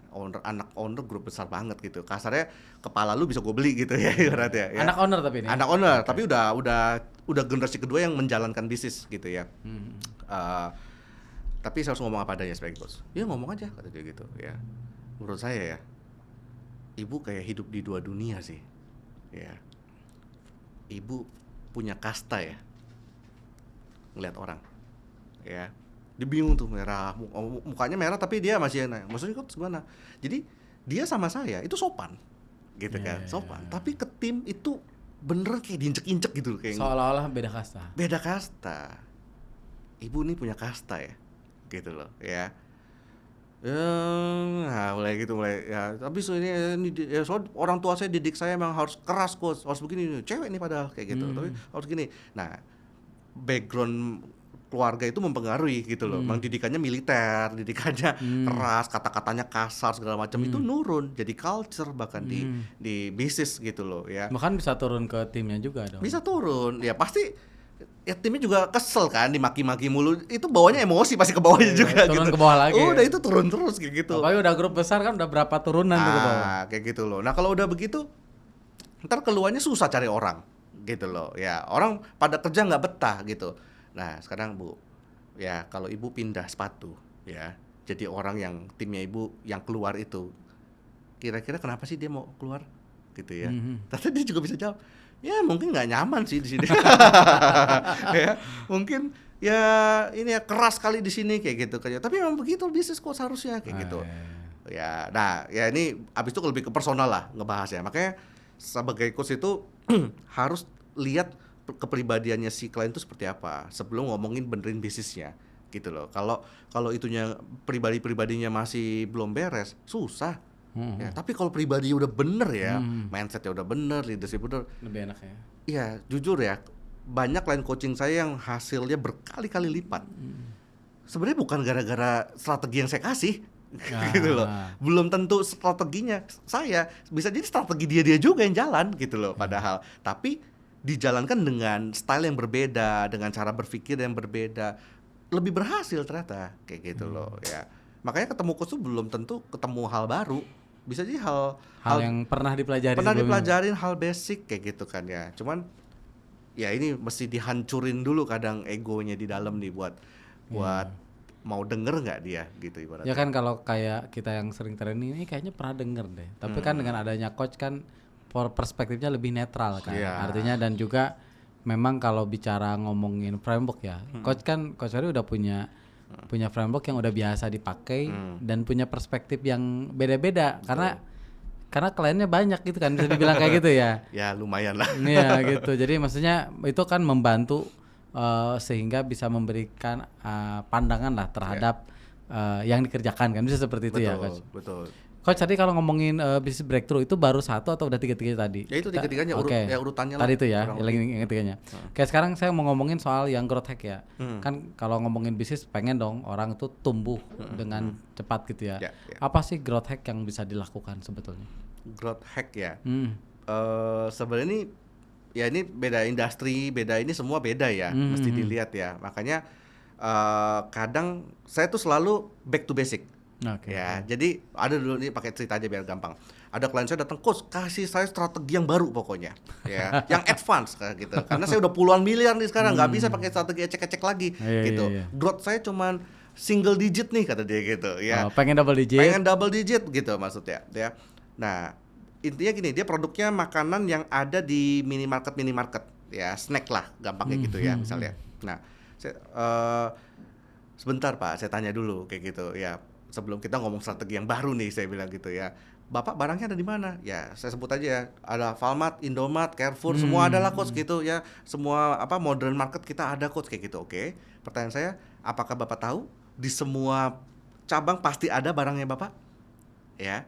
[SPEAKER 1] anak owner grup besar banget gitu, kasarnya kepala lu bisa gue beli gitu ya ibaratnya ya.
[SPEAKER 2] Anak owner tapi ini.
[SPEAKER 1] Anak owner, tapi udah generasi kedua yang menjalankan bisnis gitu ya. Tapi saya harus ngomong apa adanya sebagai bos. Ya ngomong aja, kata dia gitu ya. Menurut saya ya, ibu kayak hidup di dua dunia sih ya. Ibu punya kasta ya, ngeliat orang ya, dia bingung tuh, merah, mukanya merah tapi dia masih enak. Maksudnya kok gimana? Jadi dia sama saya itu sopan gitu kan, sopan. Tapi ke tim itu beneran kayak diinjek-injek gitu, kayak
[SPEAKER 2] seolah-olah beda kasta.
[SPEAKER 1] Ibu nih punya kasta ya, gitu loh ya. Mulai ya. Tapi ini ya, soal orang tua saya didik saya memang harus keras, coach, harus begini, cewek nih padahal kayak gitu, tapi harus gini. Nah, background keluarga itu mempengaruhi gitu loh. Memang didikannya militer, didikannya keras, kata-katanya kasar segala macam itu nurun jadi culture bahkan di bisnis gitu loh ya.
[SPEAKER 2] Bahkan bisa turun ke timnya juga dong.
[SPEAKER 1] Bisa turun. Ya pasti ya timnya juga kesel kan dimaki-maki mulu. Itu bawahnya emosi pasti ke bawahnya juga
[SPEAKER 2] turun
[SPEAKER 1] gitu.
[SPEAKER 2] ke bawah lagi.
[SPEAKER 1] Udah itu turun terus kayak gitu.
[SPEAKER 2] Apalagi udah grup besar kan udah berapa turunan tuh ke bawah.
[SPEAKER 1] Kayak gitu loh. Nah, kalau udah begitu ntar keluarnya susah cari orang gitu loh. Ya, orang pada kerja nggak betah gitu. Nah, sekarang Bu, ya kalau Ibu pindah sepatu ya, jadi orang yang timnya Ibu yang keluar itu, kira-kira kenapa sih dia mau keluar gitu ya? Tapi dia juga bisa jawab, ya mungkin nggak nyaman sih di sini. Ya, mungkin ya ini ya keras kali di sini kayak gitu kan. Tapi memang begitu bisnis kok seharusnya kayak gitu. Ya, nah ya ini abis itu lebih ke personal lah ngebahasnya. Makanya sebagai coach itu harus lihat kepribadiannya si klien itu seperti apa sebelum ngomongin benerin bisnisnya gitu loh. Kalau itunya pribadinya masih belum beres, susah. Ya, tapi kalau pribadi udah bener ya, mindsetnya udah bener, leadership udah
[SPEAKER 2] Lebih enak ya.
[SPEAKER 1] Iya, jujur ya, banyak klien coaching saya yang hasilnya berkali-kali lipat. Sebenarnya bukan gara-gara strategi yang saya kasih, gitu loh. Belum tentu strateginya saya, bisa jadi strategi dia juga yang jalan gitu loh. Padahal, tapi dijalankan dengan style yang berbeda, dengan cara berpikir yang berbeda, lebih berhasil ternyata kayak gitu loh ya. Makanya ketemu coach tuh belum tentu ketemu hal baru, bisa jadi hal
[SPEAKER 2] yang pernah dipelajari
[SPEAKER 1] dipelajarin, hal basic kayak gitu kan ya. Cuman ya ini mesti dihancurin dulu kadang egonya di dalam nih buat mau denger nggak dia gitu ibaratnya.
[SPEAKER 2] Ya kan kalau kayak kita yang sering training ini kayaknya pernah denger deh. Tapi kan dengan adanya coach kan perspektifnya lebih netral kan. Artinya dan juga memang kalau bicara ngomongin framework ya, coach Ferry udah punya framework yang udah biasa dipakai dan punya perspektif yang beda-beda karena kliennya banyak gitu kan, bisa dibilang kayak gitu ya.
[SPEAKER 1] Ya lumayan lah.
[SPEAKER 2] Iya gitu. Jadi maksudnya itu kan membantu sehingga bisa memberikan pandangan lah terhadap yang dikerjakan kan, bisa seperti itu ya coach.
[SPEAKER 1] Betul.
[SPEAKER 2] Coach tadi kalau ngomongin bisnis breakthrough itu baru satu atau udah tiga-tiganya tadi?
[SPEAKER 1] Ya itu tiga-tiganya ya urutannya
[SPEAKER 2] tadi
[SPEAKER 1] lah.
[SPEAKER 2] Itu ya, yang ketiganya. Oke, sekarang saya mau ngomongin soal yang growth hack ya. Kan kalau ngomongin bisnis pengen dong orang itu tumbuh dengan cepat gitu ya. Apa sih growth hack yang bisa dilakukan sebetulnya?
[SPEAKER 1] Growth hack ya. Sebenarnya ini ya ini beda industri, beda ini semua beda ya, mesti dilihat ya. Makanya kadang saya tuh selalu back to basic. Ya, jadi ada dulu nih pakai cerita aja biar gampang. Ada klien saya datang, coach kasih saya strategi yang baru pokoknya, ya, yang advance kayak gitu. Karena saya udah puluhan miliar nih sekarang, nggak bisa pakai strategi ecek-ecek lagi, gitu. Growth saya cuman single digit nih kata dia gitu, ya.
[SPEAKER 2] Pengen double digit?
[SPEAKER 1] Pengen double digit gitu maksudnya, ya. Nah, intinya gini, dia produknya makanan yang ada di minimarket, ya, snack lah, gampangnya gitu ya, misalnya. Nah, sebentar Pak, saya tanya dulu kayak gitu, ya. Sebelum kita ngomong strategi yang baru nih, saya bilang gitu ya. Bapak barangnya ada di mana? Ya, saya sebut aja ya. Ada Valmart, Indomaret, Carrefour, semua ada lah coach gitu ya. Semua modern market kita ada coach kayak gitu. Oke. Pertanyaan saya, apakah Bapak tahu di semua cabang pasti ada barangnya Bapak? Ya.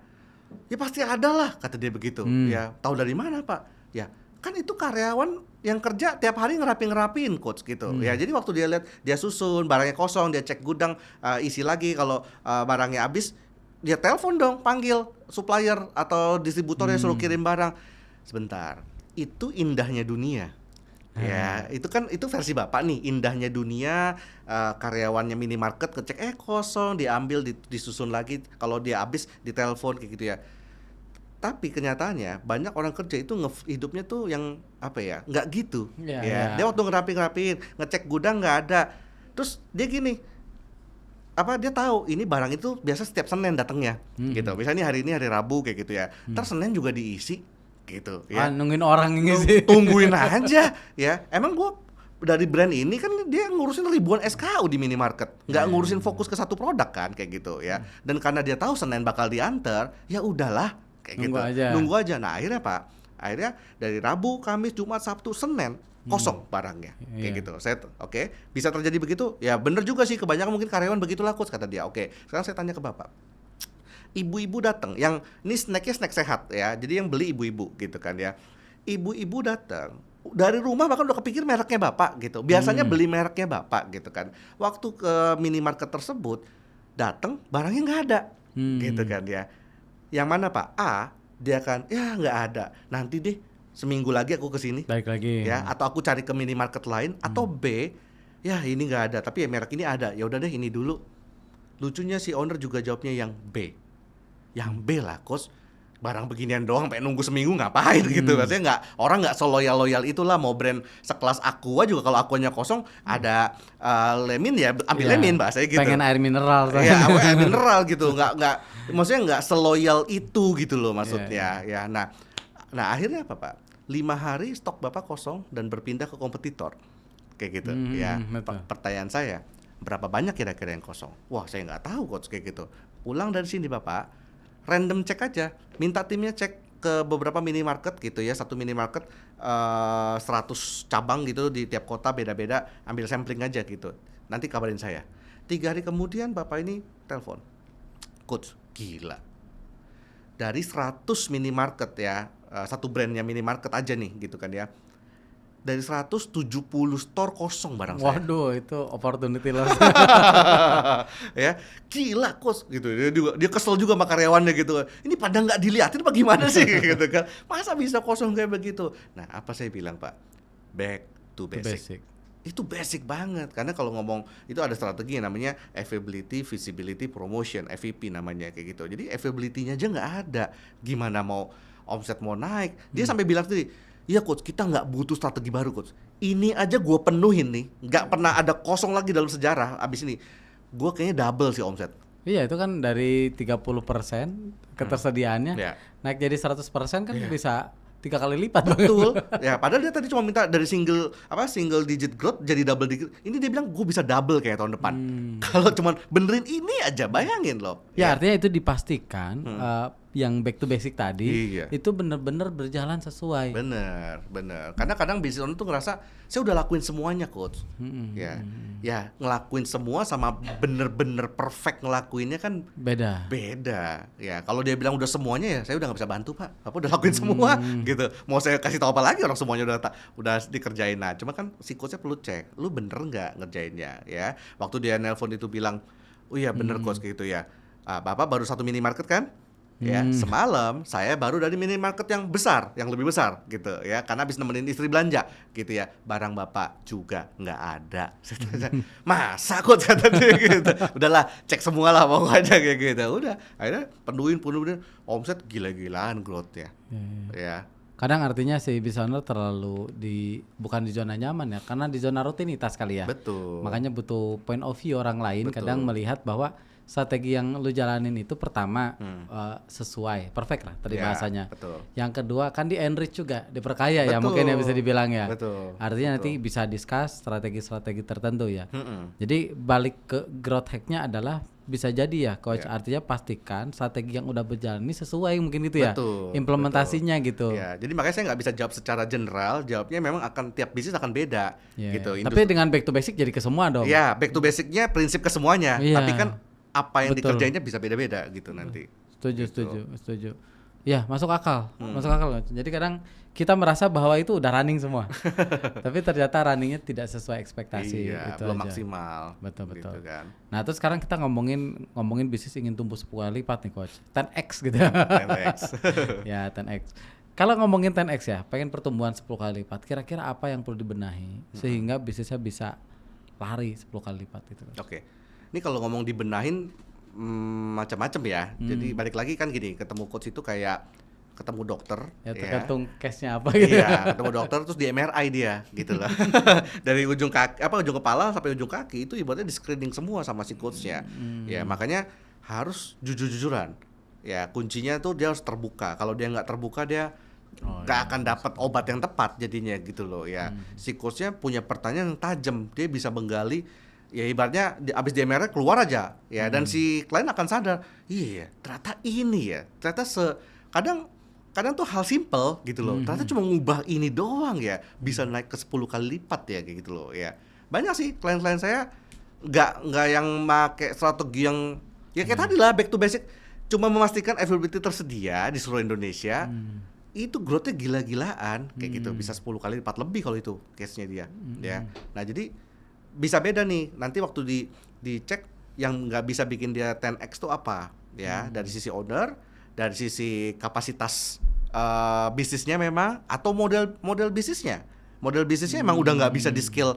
[SPEAKER 1] Ya pasti ada lah kata dia begitu. Ya, tahu dari mana, Pak? Ya, kan itu karyawan yang kerja tiap hari ngerapiin coach gitu. Ya, jadi waktu dia lihat dia susun barangnya kosong, dia cek gudang, isi lagi, kalau barangnya habis dia telepon dong, panggil supplier atau distributornya suruh kirim barang. Sebentar. Itu indahnya dunia. Ya, itu versi Bapak nih, indahnya dunia, karyawannya minimarket ngecek kosong, diambil, disusun lagi, kalau dia habis ditelepon kayak gitu ya. Tapi kenyataannya banyak orang kerja itu hidupnya tuh yang apa ya, nggak gitu. Dia waktu ngerapiin, ngecek gudang nggak ada. Terus dia gini, dia tahu ini barang itu biasa setiap Senin datangnya, gitu. Misalnya hari ini hari Rabu kayak gitu ya. Ntar Senin juga diisi, gitu. Ya.
[SPEAKER 2] Nungguin orang ini sih.
[SPEAKER 1] Tungguin aja, ya. Emang gua dari brand ini kan dia ngurusin ribuan SKU di minimarket, nggak ngurusin fokus ke satu produk kan, kayak gitu ya. Dan karena dia tahu Senin bakal diantar, ya udahlah. Kayak nunggu aja. Nah akhirnya dari Rabu, Kamis, Jumat, Sabtu, Senin kosong barangnya kayak gitu. Saya bisa terjadi begitu ya, bener juga sih, kebanyakan mungkin karyawan begitulah coach kata dia. Sekarang saya tanya ke Bapak, ibu-ibu datang yang ini snacknya snack sehat ya, jadi yang beli ibu-ibu gitu kan ya. Ibu-ibu datang dari rumah bahkan udah kepikir mereknya Bapak gitu. Biasanya beli mereknya Bapak gitu kan. Waktu ke minimarket tersebut datang barangnya nggak ada gitu kan ya. Yang mana Pak? A, dia kan ya nggak ada. Nanti deh seminggu lagi aku kesini
[SPEAKER 2] Baik lagi.
[SPEAKER 1] ya, atau aku cari ke minimarket lain, atau B, ya ini nggak ada tapi ya merek ini ada. Ya udah deh ini dulu. Lucunya si owner juga jawabnya yang B. Yang B lah, Coach. Barang beginian doang pengen nunggu seminggu ngapain gitu. Maksudnya orang nggak seloyal itulah. Mau brand sekelas Aqua juga kalau Aquanya kosong ada lemin ya ambil
[SPEAKER 2] Iya,
[SPEAKER 1] lemin bahasanya gitu.
[SPEAKER 2] pengen air mineral.
[SPEAKER 1] Iya, air mineral gitu. Maksudnya nggak seloyal itu gitu loh maksudnya. Ya, nah akhirnya apa Pak? 5 hari stok Bapak kosong dan berpindah ke kompetitor. Kayak gitu ya.
[SPEAKER 2] betul.
[SPEAKER 1] Pertanyaan saya, berapa banyak kira-kira yang kosong? Wah, saya nggak tahu Coach kayak gitu. Pulang dari sini Bapak, random cek aja, minta timnya cek ke beberapa minimarket gitu ya, satu minimarket 100 cabang gitu di tiap kota beda-beda, ambil sampling aja gitu. Nanti kabarin saya. 3 hari kemudian Bapak ini telepon, Coach, gila. Dari 100 minimarket ya, satu brandnya minimarket aja nih gitu kan ya. Dari 170 store kosong barang saya.
[SPEAKER 2] Waduh, itu opportunity loss.
[SPEAKER 1] Ya, gila Coach gitu. Dia kesel juga sama karyawannya gitu. Ini pada nggak dilihatin apa gimana sih gitu kan. Masa bisa kosong kayak begitu? Nah, apa saya bilang, Pak? Back to basic. Itu basic banget karena kalau ngomong itu ada strategi yang namanya availability, visibility, promotion, AVP namanya kayak gitu. Jadi availability-nya aja nggak ada. Gimana mau omset mau naik? Dia sampai bilang sendiri, iya Coach, kita nggak butuh strategi baru Coach. Ini aja gue penuhin nih, nggak pernah ada kosong lagi dalam sejarah. Abis ini, gue kayaknya double sih omset.
[SPEAKER 2] Iya, itu kan dari 30% ketersediaannya
[SPEAKER 1] Ya.
[SPEAKER 2] naik jadi 100% kan bisa 3 kali lipat.
[SPEAKER 1] Betul. Ya, padahal dia tadi cuma minta dari single digit growth jadi double digit. Ini dia bilang gue bisa double kayak tahun depan. Kalau cuma benerin ini aja, bayangin loh.
[SPEAKER 2] Ya, artinya itu dipastikan yang back to basic tadi
[SPEAKER 1] Iya.
[SPEAKER 2] itu benar-benar berjalan sesuai.
[SPEAKER 1] Bener. Karena kadang business owner tuh ngerasa saya udah lakuin semuanya Coach. Ya ngelakuin semua sama bener-bener perfect ngelakuinnya kan
[SPEAKER 2] Beda.
[SPEAKER 1] beda. Ya kalau dia bilang udah semuanya ya saya udah nggak bisa bantu Pak. Bapak udah lakuin semua gitu. Mau saya kasih tahu apa lagi orang semuanya udah dikerjain. Nah cuma kan si coachnya perlu cek, lu bener nggak ngerjainnya ya. Waktu dia nelpon itu bilang, oh iya bener Coach gitu ya. Bapak baru satu minimarket kan? Ya, semalam saya baru dari minimarket yang besar, yang lebih besar gitu ya, karena habis nemenin istri belanja gitu ya. Barang Bapak juga nggak ada. Masa Coach kata dia gitu. Udahlah, cek semua lah pokoknya kayak gitu. Udah, akhirnya penuhin omset gila-gilaan growth ya. Ya.
[SPEAKER 2] Kadang artinya si business owner terlalu bukan di zona nyaman ya, karena di zona rutinitas kali ya.
[SPEAKER 1] Betul.
[SPEAKER 2] Makanya butuh point of view orang lain.
[SPEAKER 1] Betul.
[SPEAKER 2] Kadang melihat bahwa strategi yang lu jalanin itu pertama sesuai, perfect lah tadi
[SPEAKER 1] Ya,
[SPEAKER 2] bahasanya.
[SPEAKER 1] betul.
[SPEAKER 2] Yang kedua kan di enrich juga, diperkaya ya
[SPEAKER 1] Betul.
[SPEAKER 2] mungkin ya bisa dibilang ya.
[SPEAKER 1] Betul.
[SPEAKER 2] Artinya nanti bisa discuss strategi-strategi tertentu ya. Jadi balik ke growth hack-nya adalah bisa jadi ya Coach, artinya pastikan strategi yang udah berjalan ini sesuai mungkin gitu ya.
[SPEAKER 1] Betul,
[SPEAKER 2] Implementasinya gitu.
[SPEAKER 1] Ya, jadi makanya saya nggak bisa jawab secara general. Jawabnya memang tiap bisnis akan beda
[SPEAKER 2] Ya,
[SPEAKER 1] gitu.
[SPEAKER 2] tapi dengan back to basic jadi ke semua dong.
[SPEAKER 1] Ya, back to basicnya prinsip ke semuanya.
[SPEAKER 2] Iya.
[SPEAKER 1] Tapi kan apa yang
[SPEAKER 2] Betul.
[SPEAKER 1] dikerjainnya bisa beda-beda gitu nanti.
[SPEAKER 2] Setuju. Ya, masuk akal. Jadi kadang kita merasa bahwa itu udah running semua. Tapi ternyata runningnya tidak sesuai ekspektasi.
[SPEAKER 1] Iya,
[SPEAKER 2] itu
[SPEAKER 1] belum
[SPEAKER 2] aja.
[SPEAKER 1] maksimal.
[SPEAKER 2] Betul.
[SPEAKER 1] Gitu kan.
[SPEAKER 2] Nah, terus sekarang kita ngomongin bisnis ingin tumbuh 10 kali lipat nih Coach. 10x gitu.
[SPEAKER 1] 10x.
[SPEAKER 2] Ya, 10x. Kalau ngomongin 10x ya, pengen pertumbuhan 10 kali lipat. Kira-kira apa yang perlu dibenahi sehingga bisnisnya bisa lari 10 kali lipat gitu.
[SPEAKER 1] Oke. Ini kalau ngomong dibenahin macam-macam ya. Jadi balik lagi kan gini, ketemu coach itu kayak ketemu dokter.
[SPEAKER 2] Ya tergantung case-nya apa gitu.
[SPEAKER 1] Iya, ketemu dokter terus di MRI dia gitu lah. Dari ujung kepala sampai ujung kaki itu ibaratnya di screening semua sama si coachnya. Ya makanya harus jujur-jujuran. Ya kuncinya tuh dia harus terbuka. Kalau dia nggak terbuka dia nggak akan dapat obat yang tepat jadinya gitu loh ya. Si coachnya punya pertanyaan yang tajam, dia bisa menggali. Ya ibaratnya abis di MRI keluar aja ya, dan si klien akan sadar, iya ternyata ini ya, ternyata kadang tuh hal simple gitu loh, ternyata cuma ngubah ini doang ya bisa naik ke 10 kali lipat ya kayak gitu loh ya. Banyak sih klien-klien saya nggak yang make strategi yang ya kayak tadi lah back to basic, cuma memastikan availability tersedia di seluruh Indonesia. itu growth-nya gila-gilaan kayak gitu, bisa 10 kali lipat lebih kalau itu case-nya dia ya. Nah jadi bisa beda nih nanti waktu dicek yang nggak bisa bikin dia 10x itu apa ya, dari sisi owner, dari sisi kapasitas bisnisnya memang, atau model bisnisnya emang udah nggak bisa di scale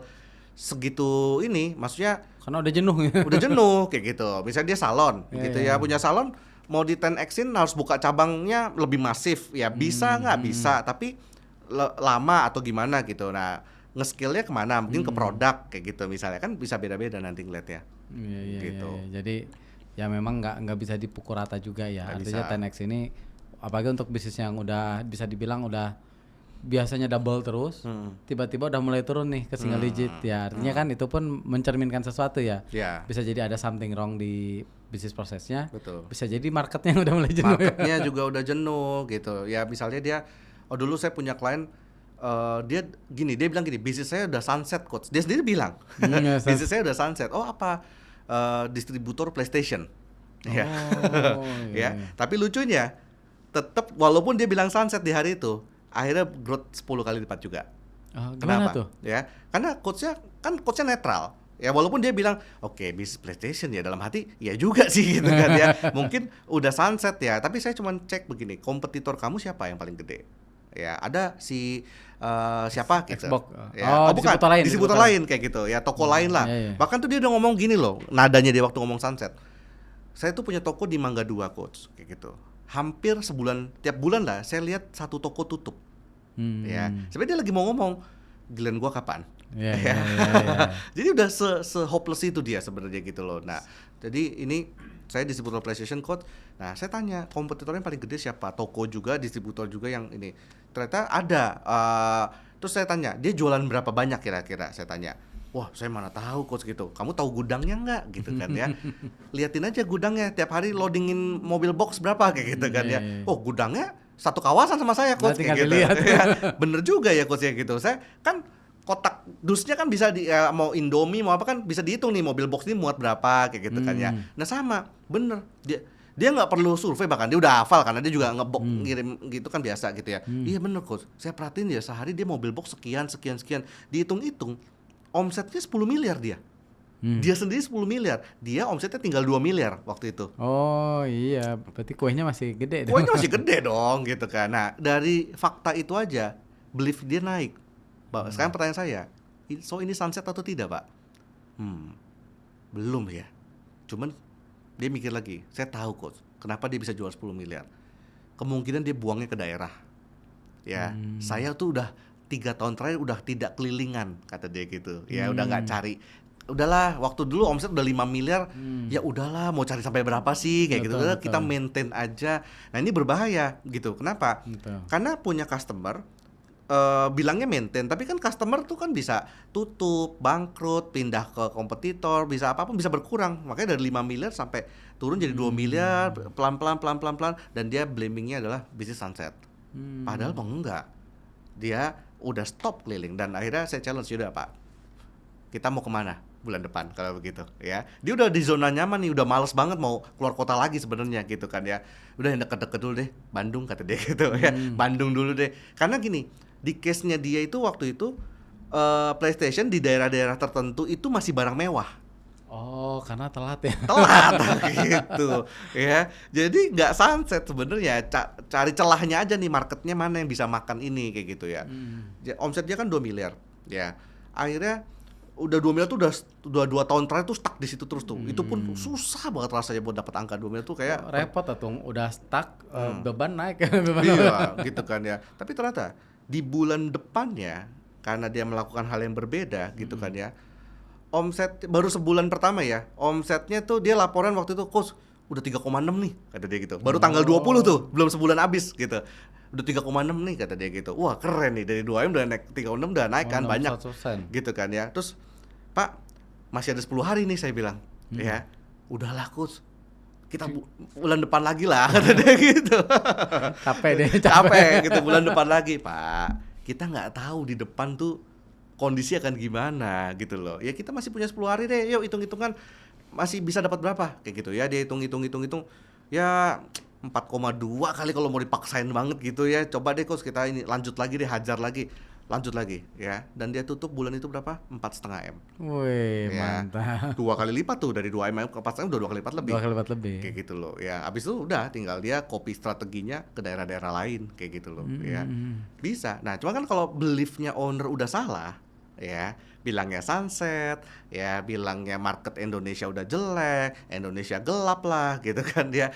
[SPEAKER 1] segitu ini, maksudnya
[SPEAKER 2] Karena udah jenuh.
[SPEAKER 1] udah jenuh kayak gitu. Misalnya dia salon gitu
[SPEAKER 2] Iya.
[SPEAKER 1] ya, punya salon mau di 10x-in harus buka cabangnya lebih masif ya, bisa nggak bisa, tapi lama atau gimana gitu. Nah nge-scale-nya kemana, mungkin ke produk kayak gitu misalnya, kan bisa beda-beda nanti ngeliatnya.
[SPEAKER 2] Iya,
[SPEAKER 1] Gitu.
[SPEAKER 2] iya. Jadi ya memang nggak bisa dipukul rata juga ya.
[SPEAKER 1] Nggak
[SPEAKER 2] Artinya
[SPEAKER 1] bisa.
[SPEAKER 2] 10x ini apalagi untuk bisnis yang udah bisa dibilang udah biasanya double terus, tiba-tiba udah mulai turun nih ke single digit ya. Artinya kan itu pun mencerminkan sesuatu ya.
[SPEAKER 1] Ya,
[SPEAKER 2] Bisa jadi ada something wrong di bisnis prosesnya.
[SPEAKER 1] betul.
[SPEAKER 2] Bisa jadi marketnya udah mulai jenuh. Ya.
[SPEAKER 1] Marketnya juga udah jenuh gitu. Ya misalnya dia, dulu saya punya klien, dia bilang gini, bisnis saya udah sunset coach. Dia sendiri bilang,
[SPEAKER 2] Ya,
[SPEAKER 1] bisnis saya udah sunset. Oh apa? Distributor PlayStation. Ya.
[SPEAKER 2] Oh,
[SPEAKER 1] Ya.
[SPEAKER 2] iya.
[SPEAKER 1] Tapi lucunya, tetap walaupun dia bilang sunset di hari itu, akhirnya growth 10 kali lipat juga.
[SPEAKER 2] Oh, gimana
[SPEAKER 1] Kenapa?
[SPEAKER 2] tuh?
[SPEAKER 1] Ya, karena coachnya netral. Ya walaupun dia bilang, oke, bisnis PlayStation ya, dalam hati ya juga sih gitu kan ya. Mungkin udah sunset ya, tapi saya cuma cek begini, kompetitor kamu siapa yang paling gede? Ya, ada si siapa gitu.
[SPEAKER 2] Xbox.
[SPEAKER 1] Ya.
[SPEAKER 2] Oh,
[SPEAKER 1] Bukan,
[SPEAKER 2] distributor lain,
[SPEAKER 1] distributor lain kayak gitu. Ya, toko lain lah.
[SPEAKER 2] Iya, iya.
[SPEAKER 1] Bahkan tuh dia udah ngomong gini loh, nadanya dia waktu ngomong sunset. Saya tuh punya toko di Mangga 2 coach kayak gitu. Hampir sebulan, tiap bulan lah saya lihat satu toko tutup. Ya, sebenarnya dia lagi mau ngomong, giliran gua kapan?
[SPEAKER 2] Iya,
[SPEAKER 1] Ya.
[SPEAKER 2] iya, iya.
[SPEAKER 1] Jadi udah se-hopeless itu dia sebenarnya gitu loh. Nah, jadi ini saya distributor PlayStation Code. Nah, saya tanya kompetitornya paling gede siapa? Toko juga, distributor juga yang ini. Ternyata ada. Terus saya tanya, dia jualan berapa banyak kira-kira? Saya tanya. Wah, saya mana tahu coach gitu. Kamu tahu gudangnya nggak gitu kan ya? Liatin aja gudangnya. Tiap hari loadingin mobil box berapa kayak gitu kan ya? Oh, gudangnya satu kawasan sama saya coach
[SPEAKER 2] Tinggal
[SPEAKER 1] kayak gitu.
[SPEAKER 2] dilihat.
[SPEAKER 1] Ya, bener juga ya coach ya gitu. Saya kan kotak dusnya kan bisa mau Indomie mau apa kan bisa dihitung nih, mobil box ini muat berapa kayak gitu kan ya. Nah sama, bener dia nggak perlu survei, bahkan dia udah hafal karena dia juga ngirim gitu kan biasa gitu ya. Iya bener coach, saya perhatiin ya sehari dia mobil box sekian, dihitung-hitung omsetnya 10 miliar dia. Dia sendiri 10 miliar, dia omsetnya tinggal 2 miliar waktu itu.
[SPEAKER 2] Oh iya, berarti kuenya masih gede dong.
[SPEAKER 1] Kuenya masih gede dong gitu kan. Nah dari fakta itu aja belief dia naik. Sekarang pertanyaan saya, so ini sunset atau tidak pak? Belum ya. Cuman dia mikir lagi, saya tahu coach, kenapa dia bisa jual 10 miliar. Kemungkinan dia buangnya ke daerah. Ya, saya tuh udah 3 tahun terakhir udah tidak kelilingan, kata dia gitu. Ya udah nggak cari. Udahlah, waktu dulu omset udah 5 miliar, ya udahlah mau cari sampai berapa sih kayak gitu. Udah kita maintain aja. Nah ini berbahaya gitu. Kenapa?
[SPEAKER 2] Betul.
[SPEAKER 1] Karena punya customer, bilangnya maintain, tapi kan customer tuh kan bisa tutup, bangkrut, pindah ke kompetitor, bisa apapun, bisa berkurang. Makanya dari 5 miliar sampai turun jadi 2 miliar, pelan-pelan, dan dia blamingnya adalah bisnis sunset. Padahal enggak. Dia udah stop keliling, dan akhirnya saya challenge, yaudah pak, kita mau kemana bulan depan kalau begitu ya. Dia udah di zona nyaman nih, udah males banget mau keluar kota lagi sebenarnya gitu kan ya. Udah yang deket-deket dulu deh, Bandung kata dia gitu ya. Bandung dulu deh. Karena gini, di case-nya dia itu waktu itu PlayStation di daerah-daerah tertentu itu masih barang mewah.
[SPEAKER 2] Oh, karena telat ya.
[SPEAKER 1] Telat gitu ya. Jadi nggak sunset sebenarnya, cari celahnya aja nih, marketnya mana yang bisa makan ini kayak gitu ya. Omset dia kan 2 miliar ya. Akhirnya udah 2 miliar tuh udah 2 tahun terakhir tuh stuck di situ terus tuh. Itu pun susah banget rasanya buat dapat angka 2 miliar tuh kayak
[SPEAKER 2] Repot atau udah stuck, beban naik.
[SPEAKER 1] iya gitu kan ya. Tapi ternyata di bulan depannya, karena dia melakukan hal yang berbeda gitu kan ya, omset baru sebulan pertama ya, omsetnya tuh dia laporan waktu itu, coach udah 3,6 nih kata dia gitu. Baru tanggal 20 tuh, belum sebulan habis gitu. Udah 3,6 nih kata dia gitu. Wah keren nih, dari 2M udah naik 3,6 udah naik kan, banyak
[SPEAKER 2] 100%.
[SPEAKER 1] gitu kan ya. Terus pak masih ada 10 hari nih saya bilang, ya udahlah coach, kita bulan depan lagi lah kata dia gitu.
[SPEAKER 2] Capek deh,
[SPEAKER 1] Capek gitu, bulan depan lagi pak. Kita nggak tahu di depan tuh kondisi akan gimana gitu loh. Ya kita masih punya 10 hari deh, yuk hitung-hitungan masih bisa dapat berapa kayak gitu ya. Dia hitung. Ya 4,2 kali kalau mau dipaksain banget gitu ya. Coba deh coach, kita ini lanjut lagi deh, hajar lagi, lanjut lagi ya. Dan dia tutup bulan itu berapa? 4,5 M.
[SPEAKER 2] Wih,
[SPEAKER 1] Ya,
[SPEAKER 2] mantap.
[SPEAKER 1] 2 kali lipat tuh, dari 2 M ke 4,5 udah 2 kali lipat lebih.
[SPEAKER 2] 2 kali lipat lebih.
[SPEAKER 1] Kayak gitu loh ya. Abis itu udah tinggal dia copy strateginya ke daerah-daerah lain kayak gitu loh ya. Bisa. Nah, cuma kan kalau beliefnya owner udah salah ya, bilangnya sunset ya, bilangnya market Indonesia udah jelek, Indonesia gelap lah gitu kan dia,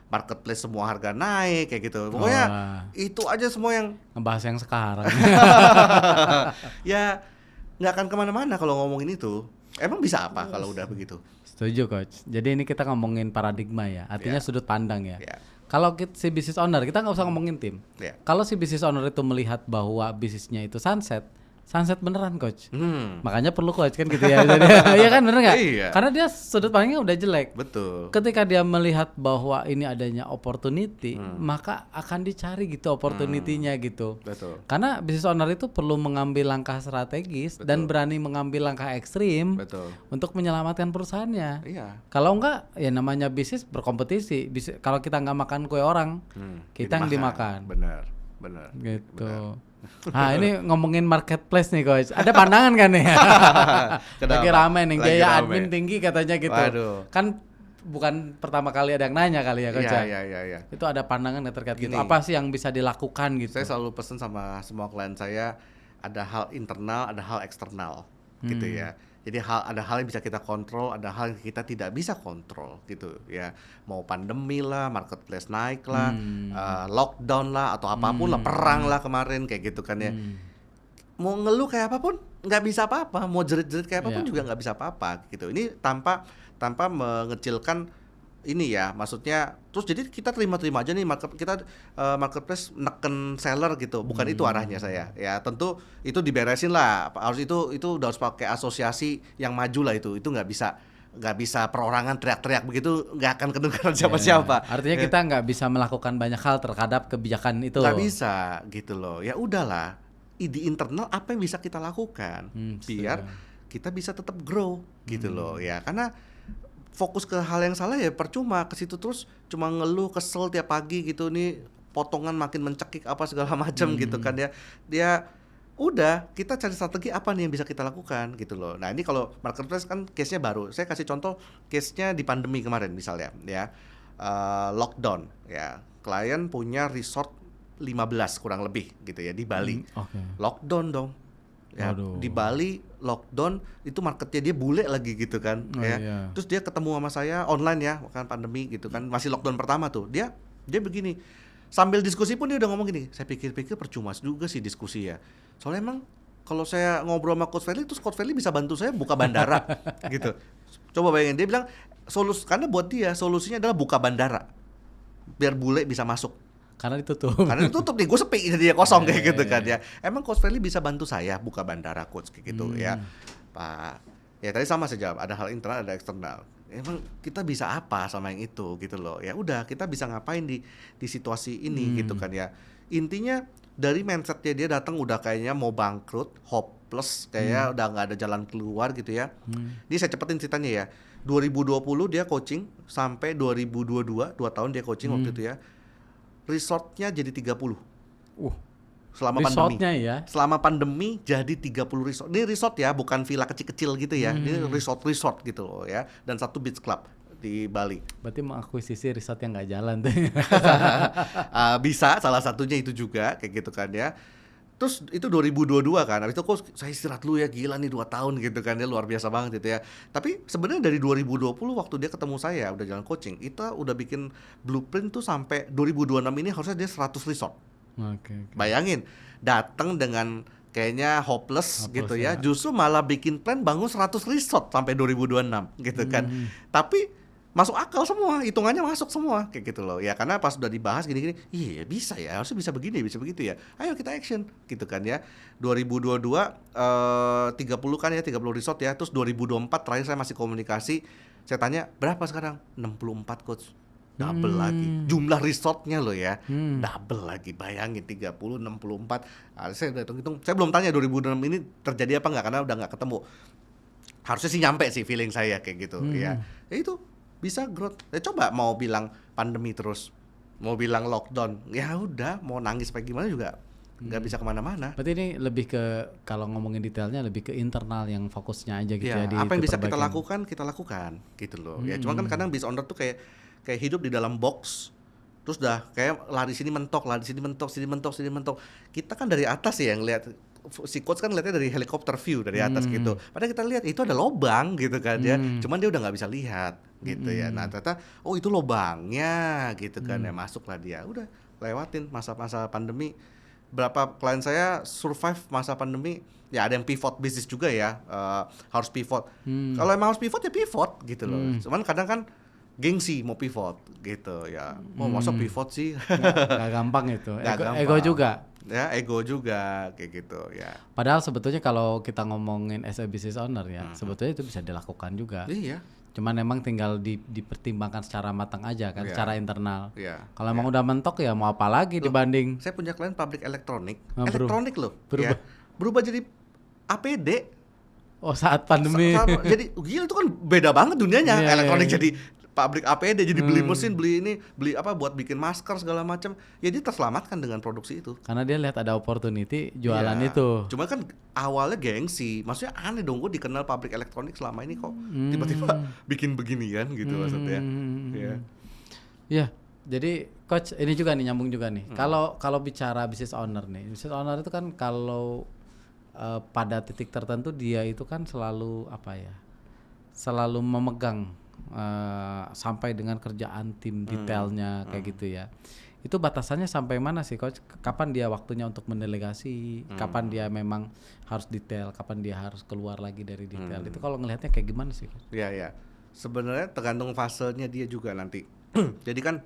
[SPEAKER 1] marketplace semua harga naik kayak gitu. Pokoknya
[SPEAKER 2] Wah.
[SPEAKER 1] itu aja semua yang
[SPEAKER 2] Ngebahas yang sekarang.
[SPEAKER 1] ya nggak akan kemana-mana kalau ngomongin itu. Emang bisa apa kalau udah begitu?
[SPEAKER 2] Setuju coach. Jadi ini kita ngomongin paradigma ya, artinya
[SPEAKER 1] Ya.
[SPEAKER 2] sudut pandang ya.
[SPEAKER 1] Ya.
[SPEAKER 2] Kalau si business owner, kita nggak usah ngomongin tim.
[SPEAKER 1] Ya.
[SPEAKER 2] Kalau si business owner itu melihat bahwa bisnisnya itu sunset beneran coach. Makanya perlu coach kan gitu ya. Iya kan, bener nggak?
[SPEAKER 1] Iya.
[SPEAKER 2] Karena dia sudut pandangnya udah jelek.
[SPEAKER 1] Betul.
[SPEAKER 2] Ketika dia melihat bahwa ini adanya opportunity, maka akan dicari gitu opportunity-nya gitu.
[SPEAKER 1] Betul.
[SPEAKER 2] Karena business owner itu perlu mengambil langkah strategis dan berani mengambil langkah ekstrim
[SPEAKER 1] Betul.
[SPEAKER 2] untuk menyelamatkan perusahaannya.
[SPEAKER 1] Iya.
[SPEAKER 2] Kalau enggak, ya namanya bisnis berkompetisi. Kalau kita nggak makan kue orang, kita yang dimakan.
[SPEAKER 1] Benar.
[SPEAKER 2] Gitu. Nah, ini ngomongin marketplace nih coach. Ada pandangan kan nih?
[SPEAKER 1] Kenapa?
[SPEAKER 2] Lagi rame nih,
[SPEAKER 1] Lagi
[SPEAKER 2] gaya
[SPEAKER 1] rame.
[SPEAKER 2] admin tinggi katanya gitu.
[SPEAKER 1] Waduh.
[SPEAKER 2] Kan bukan pertama kali ada yang nanya kali ya coach.
[SPEAKER 1] Iya.
[SPEAKER 2] Itu ada pandangan yang terkait gitu.
[SPEAKER 1] Gini.
[SPEAKER 2] Apa sih yang bisa dilakukan gitu?
[SPEAKER 1] Saya selalu pesen sama semua klien saya, ada hal internal, ada hal eksternal, gitu ya. Jadi ada hal yang bisa kita kontrol, ada hal yang kita tidak bisa kontrol, gitu ya. Mau pandemi lah, marketplace naik lah, lockdown lah, atau apapun lah, perang lah kemarin kayak gitu kan ya. Mau ngeluh kayak apapun nggak bisa apa-apa, mau jerit-jerit kayak apapun
[SPEAKER 2] Iya.
[SPEAKER 1] juga nggak bisa apa-apa, gitu. Ini tanpa mengecilkan ini ya, maksudnya terus jadi kita terima-terima aja nih marketplace neken seller gitu, bukan itu arahnya saya ya. Tentu itu diberesin lah, harus itu udah harus pakai asosiasi yang maju lah, itu nggak bisa perorangan teriak-teriak begitu, nggak akan kedengaran siapa-siapa.
[SPEAKER 2] Artinya kita nggak bisa melakukan banyak hal terhadap kebijakan itu.
[SPEAKER 1] Nggak bisa gitu loh, ya udahlah, di internal apa yang bisa kita lakukan biar kita bisa tetap grow gitu loh ya. Karena fokus ke hal yang salah ya percuma, ke situ terus cuma ngeluh, kesel tiap pagi gitu nih, potongan makin mencekik apa segala macam gitu kan ya. Dia udah, kita cari strategi apa nih yang bisa kita lakukan gitu loh. Nah, ini kalau marketplace kan case-nya baru. Saya kasih contoh case-nya di pandemi kemarin misalnya ya. Lockdown ya. Klien punya resort 15 kurang lebih gitu ya di Bali.
[SPEAKER 2] Oke.
[SPEAKER 1] Lockdown dong. Ya,
[SPEAKER 2] Waduh.
[SPEAKER 1] di Bali lockdown, itu marketnya dia bule lagi gitu kan ya.
[SPEAKER 2] Iya.
[SPEAKER 1] Terus dia ketemu sama saya online ya, kan pandemi gitu kan, masih lockdown pertama tuh. Dia begini, sambil diskusi pun dia udah ngomong gini, saya pikir-pikir percuma juga sih diskusi ya. Soalnya emang kalau saya ngobrol sama Coach Feli, terus Coach Feli bisa bantu saya buka bandara gitu. Coba bayangin, dia bilang karena buat dia solusinya adalah buka bandara biar bule bisa masuk.
[SPEAKER 2] Karena ditutup.
[SPEAKER 1] Karena ditutup nih, gue sepi, jadi kosong kayak gitu kan ya. Emang Coach Feli bisa bantu saya buka bandara coach kayak gitu ya, Pak. Ya tadi sama saja, ada hal internal, ada eksternal. Emang kita bisa apa sama yang itu gitu loh. Ya udah, kita bisa ngapain di situasi ini gitu kan ya. Intinya dari mindsetnya dia datang udah kayaknya mau bangkrut, hopeless, kayak udah nggak ada jalan keluar gitu ya. Ini saya cepetin ceritanya ya. 2020 dia coaching sampai 2022, 2 tahun dia coaching waktu itu ya. Resortnya jadi 30 selama pandemi.
[SPEAKER 2] Resortnya ya.
[SPEAKER 1] Selama pandemi jadi 30 resort. Ini resort ya, bukan villa kecil-kecil gitu ya. Ini resort gitu loh ya. Dan 1 beach club di Bali.
[SPEAKER 2] Berarti mengakuisisi resort yang nggak jalan tuh.
[SPEAKER 1] Bisa, salah satunya itu juga kayak gitu kan ya. Terus itu 2022 kan. Habis itu kok saya istirahat dulu ya, gila nih 2 tahun gitu kan, dia luar biasa banget gitu ya. Tapi sebenarnya dari 2020 waktu dia ketemu saya udah jalan coaching, kita udah bikin blueprint tuh sampai 2026 ini harusnya dia 100 resort.
[SPEAKER 2] Oke.
[SPEAKER 1] Bayangin, datang dengan kayaknya hopeless gitu ya, justru malah bikin plan bangun 100 resort sampai 2026 gitu kan. Tapi masuk akal semua, hitungannya masuk semua kayak gitu loh ya. Karena pas udah dibahas gini-gini, iya bisa ya, harusnya bisa begini, bisa begitu ya, ayo kita action gitu kan ya. 2022 30 kan ya, 30 resort ya. Terus 2024 terakhir saya masih komunikasi, saya tanya berapa sekarang, 64 coach, double lagi jumlah resortnya loh ya, double lagi. Bayangin 30 64. Saya udah hitung-hitung, saya belum tanya 2026 ini terjadi apa nggak, karena udah nggak ketemu. Harusnya sih nyampe sih feeling saya kayak gitu ya. Ya itu bisa growth. Ya coba mau bilang pandemi terus, mau bilang lockdown, ya udah mau nangis kayak gimana juga nggak bisa kemana-mana.
[SPEAKER 2] Berarti ini lebih ke, kalau ngomongin detailnya lebih ke internal yang fokusnya aja gitu ya, di
[SPEAKER 1] Apa yang
[SPEAKER 2] itu
[SPEAKER 1] bisa kita
[SPEAKER 2] perbaikan.
[SPEAKER 1] lakukan gitu loh. Ya cuman kan kadang business owner tuh kayak hidup di dalam box, terus dah kayak lari sini mentok, sini mentok. Kita kan dari atas ya yang lihat, si coach kan lihatnya dari helikopter view dari atas gitu. Padahal kita lihat itu ada lobang gitu kan ya. Cuman dia udah nggak bisa lihat gitu ya. Nah ternyata itu lobangnya gitu kan ya, masuklah dia. Udah lewatin masa-masa pandemi. Berapa klien saya survive masa pandemi, ya ada yang pivot bisnis juga ya, harus pivot. Kalau emang harus pivot ya pivot gitu loh. Cuman kadang kan gengsi mau pivot gitu ya. Mau masa pivot sih?
[SPEAKER 2] Nggak gampang itu.
[SPEAKER 1] Nggak
[SPEAKER 2] Ego
[SPEAKER 1] gampang.
[SPEAKER 2] juga.
[SPEAKER 1] Ya ego juga kayak gitu ya.
[SPEAKER 2] Padahal sebetulnya kalau kita ngomongin as a business owner ya, sebetulnya itu bisa dilakukan juga.
[SPEAKER 1] Iya.
[SPEAKER 2] Cuman memang tinggal dipertimbangkan secara matang aja kan,
[SPEAKER 1] Iya.
[SPEAKER 2] secara internal.
[SPEAKER 1] Iya.
[SPEAKER 2] Kalau emang udah mentok ya mau apa lagi dibanding.
[SPEAKER 1] Saya punya klien pabrik elektronik,
[SPEAKER 2] berubah.
[SPEAKER 1] elektronik loh.
[SPEAKER 2] Berubah.
[SPEAKER 1] Ya. Berubah jadi APD.
[SPEAKER 2] Oh saat pandemi.
[SPEAKER 1] Jadi gila itu kan beda banget dunianya.
[SPEAKER 2] Iya,
[SPEAKER 1] Elektronik
[SPEAKER 2] iya.
[SPEAKER 1] jadi pabrik APD, jadi beli mesin, beli apa buat bikin masker segala macam. Ya dia terselamatkan dengan produksi itu.
[SPEAKER 2] Karena dia lihat ada opportunity jualan
[SPEAKER 1] Iya.
[SPEAKER 2] itu.
[SPEAKER 1] Cuma kan awalnya gengsi. Maksudnya aneh dong, gue dikenal pabrik elektronik selama ini kok tiba-tiba bikin beginian gitu maksudnya. Ya.
[SPEAKER 2] Ya, jadi coach ini juga nih nyambung juga nih. Kalau bicara business owner nih, business owner itu kan kalau pada titik tertentu dia itu kan selalu apa ya, selalu memegang sampai dengan kerjaan tim detailnya kayak gitu ya. Itu batasannya sampai mana sih coach? Kapan dia waktunya untuk mendelegasi? Kapan dia memang harus detail? Kapan dia harus keluar lagi dari detail? Itu kalau ngelihatnya kayak gimana sih coach?
[SPEAKER 1] Ya ya. Sebenarnya tergantung fasenya dia juga nanti. Jadi kan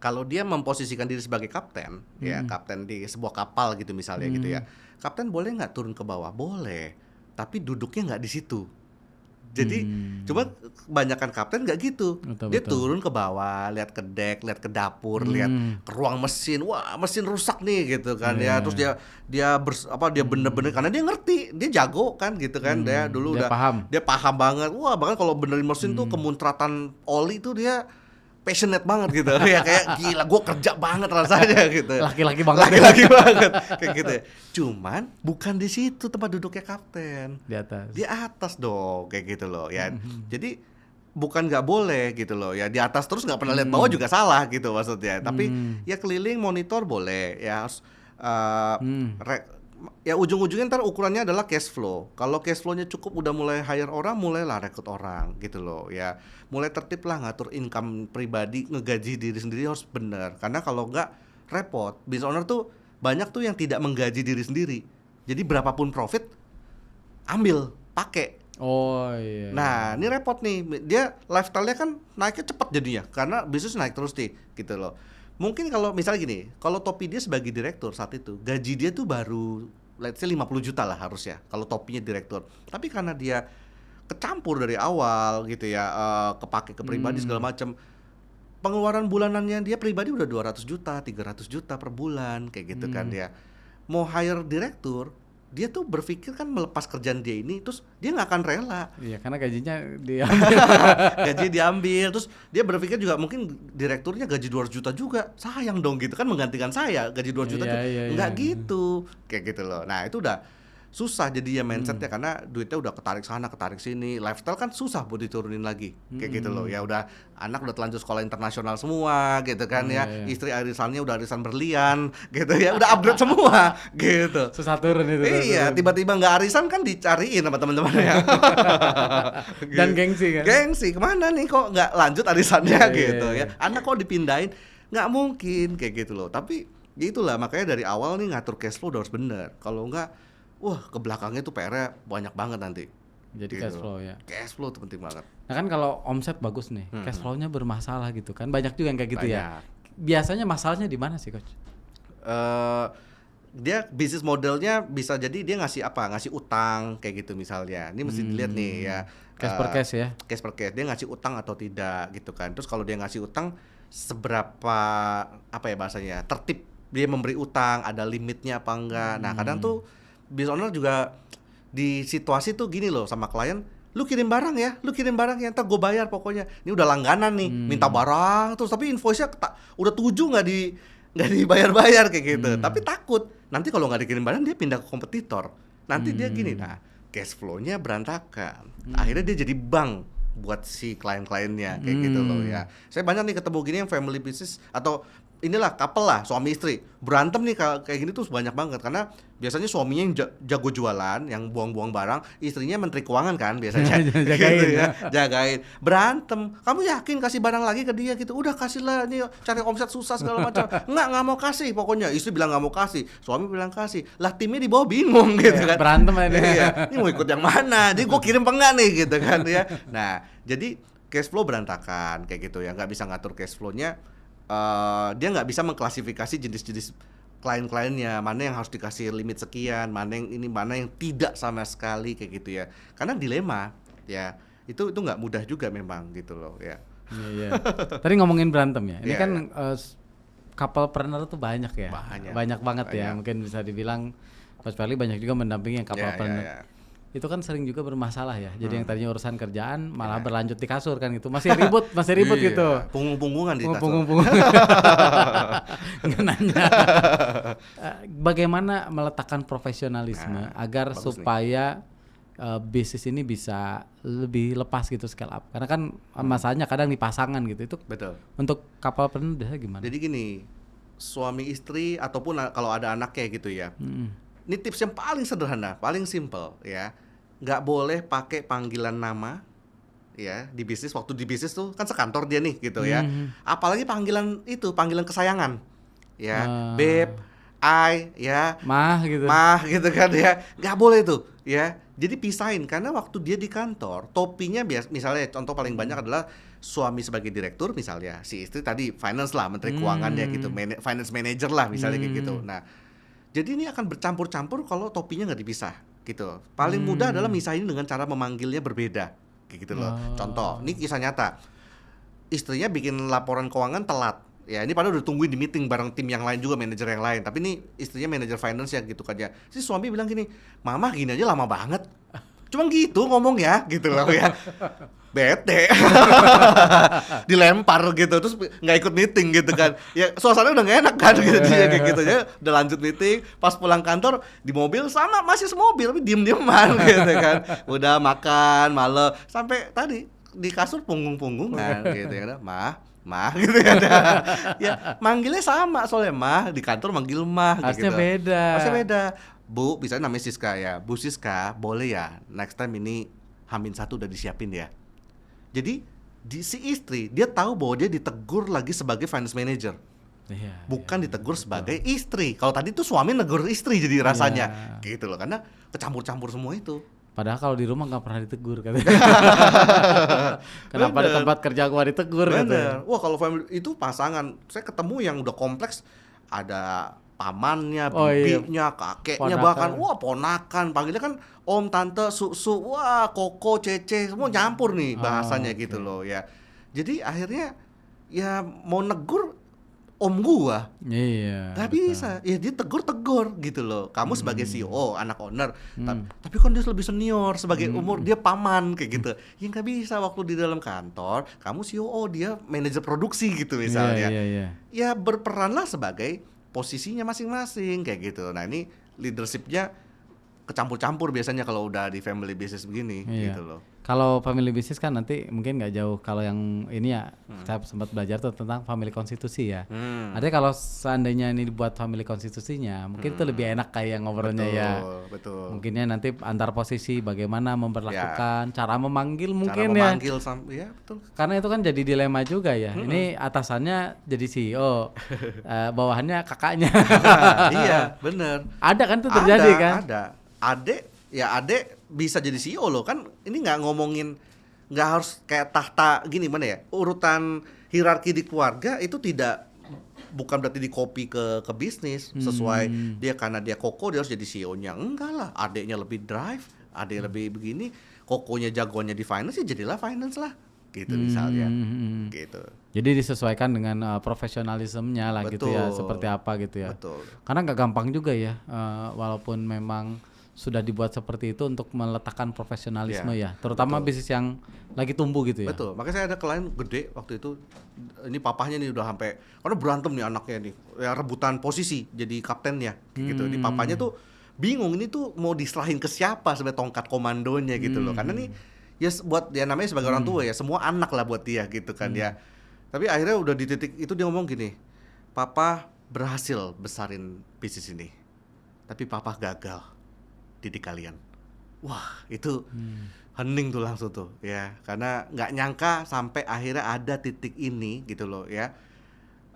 [SPEAKER 1] kalau dia memposisikan diri sebagai kapten, ya kapten di sebuah kapal gitu misalnya gitu ya. Kapten boleh nggak turun ke bawah? Boleh. Tapi duduknya nggak di situ. Jadi cuma kebanyakan kapten nggak gitu.
[SPEAKER 2] Betul,
[SPEAKER 1] Dia
[SPEAKER 2] betul.
[SPEAKER 1] turun ke bawah, lihat ke dek, lihat ke dapur, lihat ke ruang mesin. Wah, mesin rusak nih gitu kan ya. Terus dia bener-bener karena dia ngerti, dia jago kan gitu kan. Dia dulu
[SPEAKER 2] Dia
[SPEAKER 1] udah
[SPEAKER 2] paham.
[SPEAKER 1] dia paham banget. Wah, bahkan kalau benerin mesin tuh kemuntratan oli tuh dia passionate banget gitu. Ya kayak gila, gue kerja banget rasanya gitu.
[SPEAKER 2] Laki-laki banget.
[SPEAKER 1] Laki-laki banget kayak gitu ya. Cuman bukan di situ tempat duduknya kapten.
[SPEAKER 2] Di atas.
[SPEAKER 1] Di atas dong kayak gitu loh ya. Jadi bukan nggak boleh gitu loh ya, di atas terus nggak pernah lihat bawah juga salah gitu maksudnya. Tapi ya keliling monitor boleh ya, harus ya ujung-ujungnya ntar ukurannya adalah cash flow. Kalau cash flow-nya cukup, udah mulai hire orang, mulailah rekrut orang gitu loh ya. Mulai tertib lah ngatur income pribadi, ngegaji diri sendiri harus bener. Karena kalau nggak repot. Business owner tuh banyak tuh yang tidak menggaji diri sendiri. Jadi berapapun profit ambil, pakai.
[SPEAKER 2] Oh iya.
[SPEAKER 1] Nah, ini repot nih. Dia lifestyle-nya kan naiknya cepat jadinya karena bisnis naik terus nih, gitu loh. Mungkin kalau misalnya gini, kalau Topi dia sebagai direktur saat itu, gaji dia tuh baru let's say 50 juta lah harusnya kalau Topinya direktur. Tapi karena dia kecampur dari awal gitu ya, kepake ke pribadi segala macam. Pengeluaran bulanannya dia pribadi udah 200 juta, 300 juta per bulan kayak gitu kan dia. Mau hire direktur, dia tuh berpikir kan melepas kerjaan dia ini, terus dia nggak akan rela.
[SPEAKER 2] Iya, karena gajinya dia
[SPEAKER 1] Gaji diambil, terus dia berpikir juga mungkin direkturnya gaji 200 juta juga, sayang dong gitu kan, menggantikan saya gaji 200 juta juga. Nggak gitu, kayak gitu loh. Nah itu udah susah jadinya mindsetnya karena duitnya udah ketarik sana ketarik sini, lifestyle kan susah buat diturunin lagi kayak gitu loh. Ya udah, anak udah telanjur sekolah internasional semua gitu kan ya, istri arisannya udah arisan berlian gitu ya, udah upgrade semua gitu.
[SPEAKER 2] susah turun itu.
[SPEAKER 1] Iya, tiba-tiba nggak arisan kan dicariin sama teman-temannya.
[SPEAKER 2] Dan gengsi kan.
[SPEAKER 1] Gengsi, kemana nih kok nggak lanjut arisannya
[SPEAKER 2] Iya,
[SPEAKER 1] gitu
[SPEAKER 2] iya,
[SPEAKER 1] ya. Anak kok dipindahin, nggak mungkin kayak gitu loh. Tapi ya itulah, makanya dari awal nih ngatur cash flow udah harus bener. Kalau nggak, wah ke belakangnya tuh PR-nya banyak banget nanti.
[SPEAKER 2] Jadi
[SPEAKER 1] Gitu.
[SPEAKER 2] cash flow ya.
[SPEAKER 1] Cash flow tuh penting banget.
[SPEAKER 2] Nah kan kalau omset bagus nih, cash flow-nya bermasalah gitu kan. Banyak juga yang kayak gitu ya. Biasanya masalahnya di mana sih, coach?
[SPEAKER 1] Dia bisnis modelnya bisa jadi dia ngasih apa? Ngasih utang kayak gitu misalnya. Ini mesti dilihat nih ya.
[SPEAKER 2] Cash per cash ya.
[SPEAKER 1] Cash per cash. Dia ngasih utang atau tidak gitu kan. Terus kalau dia ngasih utang, seberapa apa ya bahasanya? Tertib dia memberi utang, ada limitnya apa enggak. Nah, kadang tuh business owner juga di situasi tuh gini loh sama klien, lu kirim barang ya, ntar gue bayar pokoknya. Ini udah langganan nih, minta barang terus tapi invoice-nya udah 7 nggak dibayar-bayar kayak gitu. Tapi takut nanti kalau nggak dikirim barang dia pindah ke kompetitor. Nanti dia gini, nah cash flow-nya berantakan. Akhirnya dia jadi bank buat si klien-kliennya kayak gitu loh ya. Saya banyak nih ketemu gini yang family business atau inilah couple lah, suami istri berantem nih kayak gini tuh banyak banget karena biasanya suaminya yang jago jualan, yang buang-buang barang, istrinya menteri keuangan kan biasanya.
[SPEAKER 2] Jagain
[SPEAKER 1] gitu ya, jagain. Berantem. Kamu yakin kasih barang lagi ke dia gitu? Udah kasihlah, ini cari omset susah segala macam. Nggak mau kasih pokoknya. Istri bilang nggak mau kasih, suami bilang kasih. Lah timnya di bawah bingung gitu kan.
[SPEAKER 2] Berantem aja.
[SPEAKER 1] Iya, ini mau ikut yang mana? Jadi gue kirim apa enggak nih gitu kan ya. Nah, jadi cash flow berantakan kayak gitu ya, nggak bisa ngatur cash flow-nya. Dia nggak bisa mengklasifikasi jenis-jenis klien-kliennya, mana yang harus dikasih limit sekian, mana yang tidak sama sekali kayak gitu ya. Karena dilema ya, itu nggak mudah juga memang gitu loh ya.
[SPEAKER 2] Iya. Tadi ngomongin berantem ya. Ini
[SPEAKER 1] Iya,
[SPEAKER 2] kan couple-planner tuh banyak ya. Banyak banget ya.
[SPEAKER 1] banyak.
[SPEAKER 2] Mungkin bisa dibilang Coach Feli banyak juga mendampingi yang couple-planner.
[SPEAKER 1] Ya.
[SPEAKER 2] Itu kan sering juga bermasalah ya. Jadi yang tadinya urusan kerjaan malah berlanjut di kasur kan gitu. Masih ribut
[SPEAKER 1] Iya,
[SPEAKER 2] gitu.
[SPEAKER 1] Punggung-punggungan di kasur.
[SPEAKER 2] Punggung-punggung. Nggak nanya. Bagaimana meletakkan profesionalisme agar
[SPEAKER 1] bagus
[SPEAKER 2] supaya bisnis ini bisa lebih lepas gitu scale up. Karena kan masalahnya kadang di pasangan gitu. Itu
[SPEAKER 1] Betul.
[SPEAKER 2] untuk couple planner biasanya gimana?
[SPEAKER 1] Jadi gini, suami istri ataupun kalau ada anaknya gitu ya. Ini tips yang paling sederhana, paling simple ya. Nggak boleh pakai panggilan nama ya di bisnis. Waktu di bisnis tuh kan sekantor dia nih gitu ya. Apalagi panggilan kesayangan ya, babe, ya,
[SPEAKER 2] Mah gitu
[SPEAKER 1] kan ya. Nggak boleh tuh ya. Jadi pisahin karena waktu dia di kantor topinya misalnya contoh paling banyak adalah suami sebagai direktur misalnya, si istri tadi finance lah, menteri keuangannya gitu, finance manager lah misalnya kayak gitu. Nah, jadi ini akan bercampur-campur kalau topinya nggak dipisah gitu. Paling mudah adalah misahin dengan cara memanggilnya berbeda kayak gitu loh. Contoh, ini kisah nyata. Istrinya bikin laporan keuangan telat. Ya ini padahal udah tungguin di meeting bareng tim yang lain juga, manajer yang lain. Tapi ini istrinya manajer finance ya gitu kan ya. Si suami bilang gini, "Mama gini aja lama banget." Cuma gitu ngomong ya gitu loh ya. Bete. Dilempar gitu terus nggak ikut meeting gitu kan. Ya suasana udah nggak enak kan gitu dia kayak gitu ya. Udah lanjut meeting, pas pulang kantor di mobil sama masih semobil tapi diem-dieman gitu kan. Udah makan malam sampai tadi di kasur punggung-punggungan gitu ya. Mah gitu ya. Ya manggilnya sama soalnya di kantor manggil
[SPEAKER 2] Harusnya
[SPEAKER 1] gitu.
[SPEAKER 2] beda.
[SPEAKER 1] Harusnya beda. Bu, misalnya namanya Siska ya. Bu Siska, boleh ya next time ini H-1 udah disiapin ya. Jadi si istri dia tahu bahwa dia ditegur lagi sebagai finance manager. Bukan ditegur sebagai istri. Kalau tadi tuh suami negur istri jadi rasanya. Gitu loh, karena kecampur-campur semua itu.
[SPEAKER 2] Padahal kalau di rumah nggak pernah ditegur katanya. Kenapa di tempat kerja gua ditegur katanya.
[SPEAKER 1] Wah kalau family itu pasangan, saya ketemu yang udah kompleks, ada pamannya, bibinya, kakeknya, bahkan ponakan, panggilnya kan om, tante, susu, koko, cece, semua nyampur nih bahasanya gitu loh ya. Jadi akhirnya ya mau negur om gua, nggak bisa, ya dia tegur gitu loh. Kamu sebagai CEO, anak owner, tapi kan dia lebih senior, sebagai umur dia paman kayak gitu. Ya nggak bisa waktu di dalam kantor, kamu CEO, dia manajer produksi gitu misalnya. Ya berperanlah sebagai posisinya masing-masing kayak gitu. Nah ini leadershipnya kecampur-campur biasanya kalau udah di family business begini gitu loh.
[SPEAKER 2] Kalau family business kan nanti mungkin nggak jauh. Kalau yang ini ya saya sempat belajar tuh tentang family konstitusi ya. Artinya kalau seandainya ini dibuat family konstitusinya, mungkin itu lebih enak kayak ngobrolnya
[SPEAKER 1] Betul.
[SPEAKER 2] Mungkinnya nanti antar posisi bagaimana memperlakukan, cara memanggil mungkin
[SPEAKER 1] ya. Ya betul.
[SPEAKER 2] Karena itu kan jadi dilema juga ya. Ini atasannya jadi CEO, bawahannya kakaknya.
[SPEAKER 1] Iya, bener.
[SPEAKER 2] Ada kan tuh terjadi kan?
[SPEAKER 1] Ada. Adek bisa jadi CEO loh kan. Ini nggak ngomongin, nggak harus kayak tahta gini mana ya, urutan hierarki di keluarga itu bukan berarti di copy ke bisnis sesuai dia, karena dia koko dia harus jadi CEO-nya. Enggak lah, adeknya lebih drive, adek lebih begini, kokonya jagoannya di finance ya jadilah finance lah gitu misalnya gitu.
[SPEAKER 2] Jadi disesuaikan dengan profesionalismenya lah gitu ya, seperti apa gitu ya.
[SPEAKER 1] Betul.
[SPEAKER 2] Karena nggak gampang juga ya, walaupun memang sudah dibuat seperti itu untuk meletakkan profesionalisme ya, terutama
[SPEAKER 1] betul.
[SPEAKER 2] bisnis yang lagi tumbuh gitu ya.
[SPEAKER 1] Betul, makanya saya ada klien gede waktu itu, ini papahnya nih udah sampai, karena berantem nih anaknya nih, ya rebutan posisi jadi kaptennya, gitu. Di papanya tuh bingung ini tuh mau diserahin ke siapa sebagai tongkat komandonya gitu loh, karena nih ya buat dia namanya sebagai orang tua ya, semua anak lah buat dia gitu kan ya. Tapi akhirnya udah di titik itu dia ngomong gini, papa berhasil besarin bisnis ini, tapi papa gagal didik kalian. Wah itu hening tuh langsung tuh ya, karena nggak nyangka sampai akhirnya ada titik ini gitu loh ya.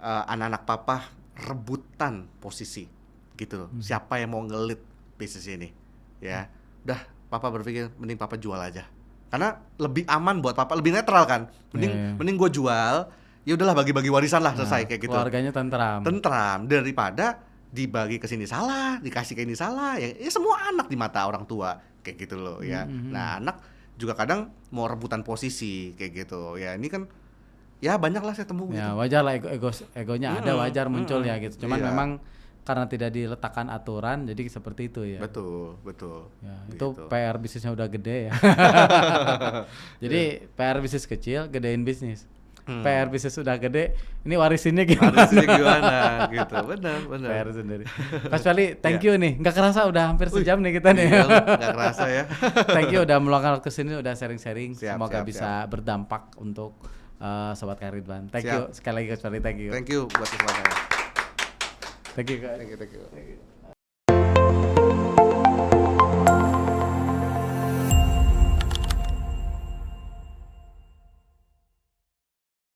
[SPEAKER 1] Anak-anak papa rebutan posisi gitu loh, siapa yang mau ngelit bisnis ini ya. Udah papa berpikir mending papa jual aja, karena lebih aman buat papa, lebih netral kan, mending gue jual, ya udahlah bagi-bagi warisan lah, selesai kayak gitu.
[SPEAKER 2] Keluarganya tentram.
[SPEAKER 1] Daripada dibagi ke sini salah, dikasih ke ini salah, ya semua anak di mata orang tua kayak gitu loh ya. Nah anak juga kadang mau rebutan posisi kayak gitu ya. Ini kan ya banyak lah saya temui
[SPEAKER 2] Ya
[SPEAKER 1] gitu.
[SPEAKER 2] wajar lah egonya ada, wajar muncul ya gitu. Cuman
[SPEAKER 1] Iya.
[SPEAKER 2] memang karena tidak diletakkan aturan jadi seperti itu ya.
[SPEAKER 1] Betul
[SPEAKER 2] Ya,
[SPEAKER 1] gitu.
[SPEAKER 2] itu PR bisnisnya udah gede ya. Jadi PR bisnis kecil, gedein bisnis. PR bisnis udah gede, ini warisinnya gimana?
[SPEAKER 1] Harusnya gimana gitu. Benar
[SPEAKER 2] PR sendiri. Mas Feli, thank you nih. Nggak kerasa udah hampir sejam nih kita nih.
[SPEAKER 1] Iya, nggak kerasa ya.
[SPEAKER 2] Thank you udah meluangkan waktu sini, udah sharing-sharing.
[SPEAKER 1] Siap,
[SPEAKER 2] Semoga
[SPEAKER 1] siap,
[SPEAKER 2] bisa berdampak untuk Sobat Karir Ridwan. Thank
[SPEAKER 1] Siap.
[SPEAKER 2] you sekali lagi Mas Feli, thank you.
[SPEAKER 1] Thank you buat kesempatannya.
[SPEAKER 2] Thank you, Kak.
[SPEAKER 1] Thank you.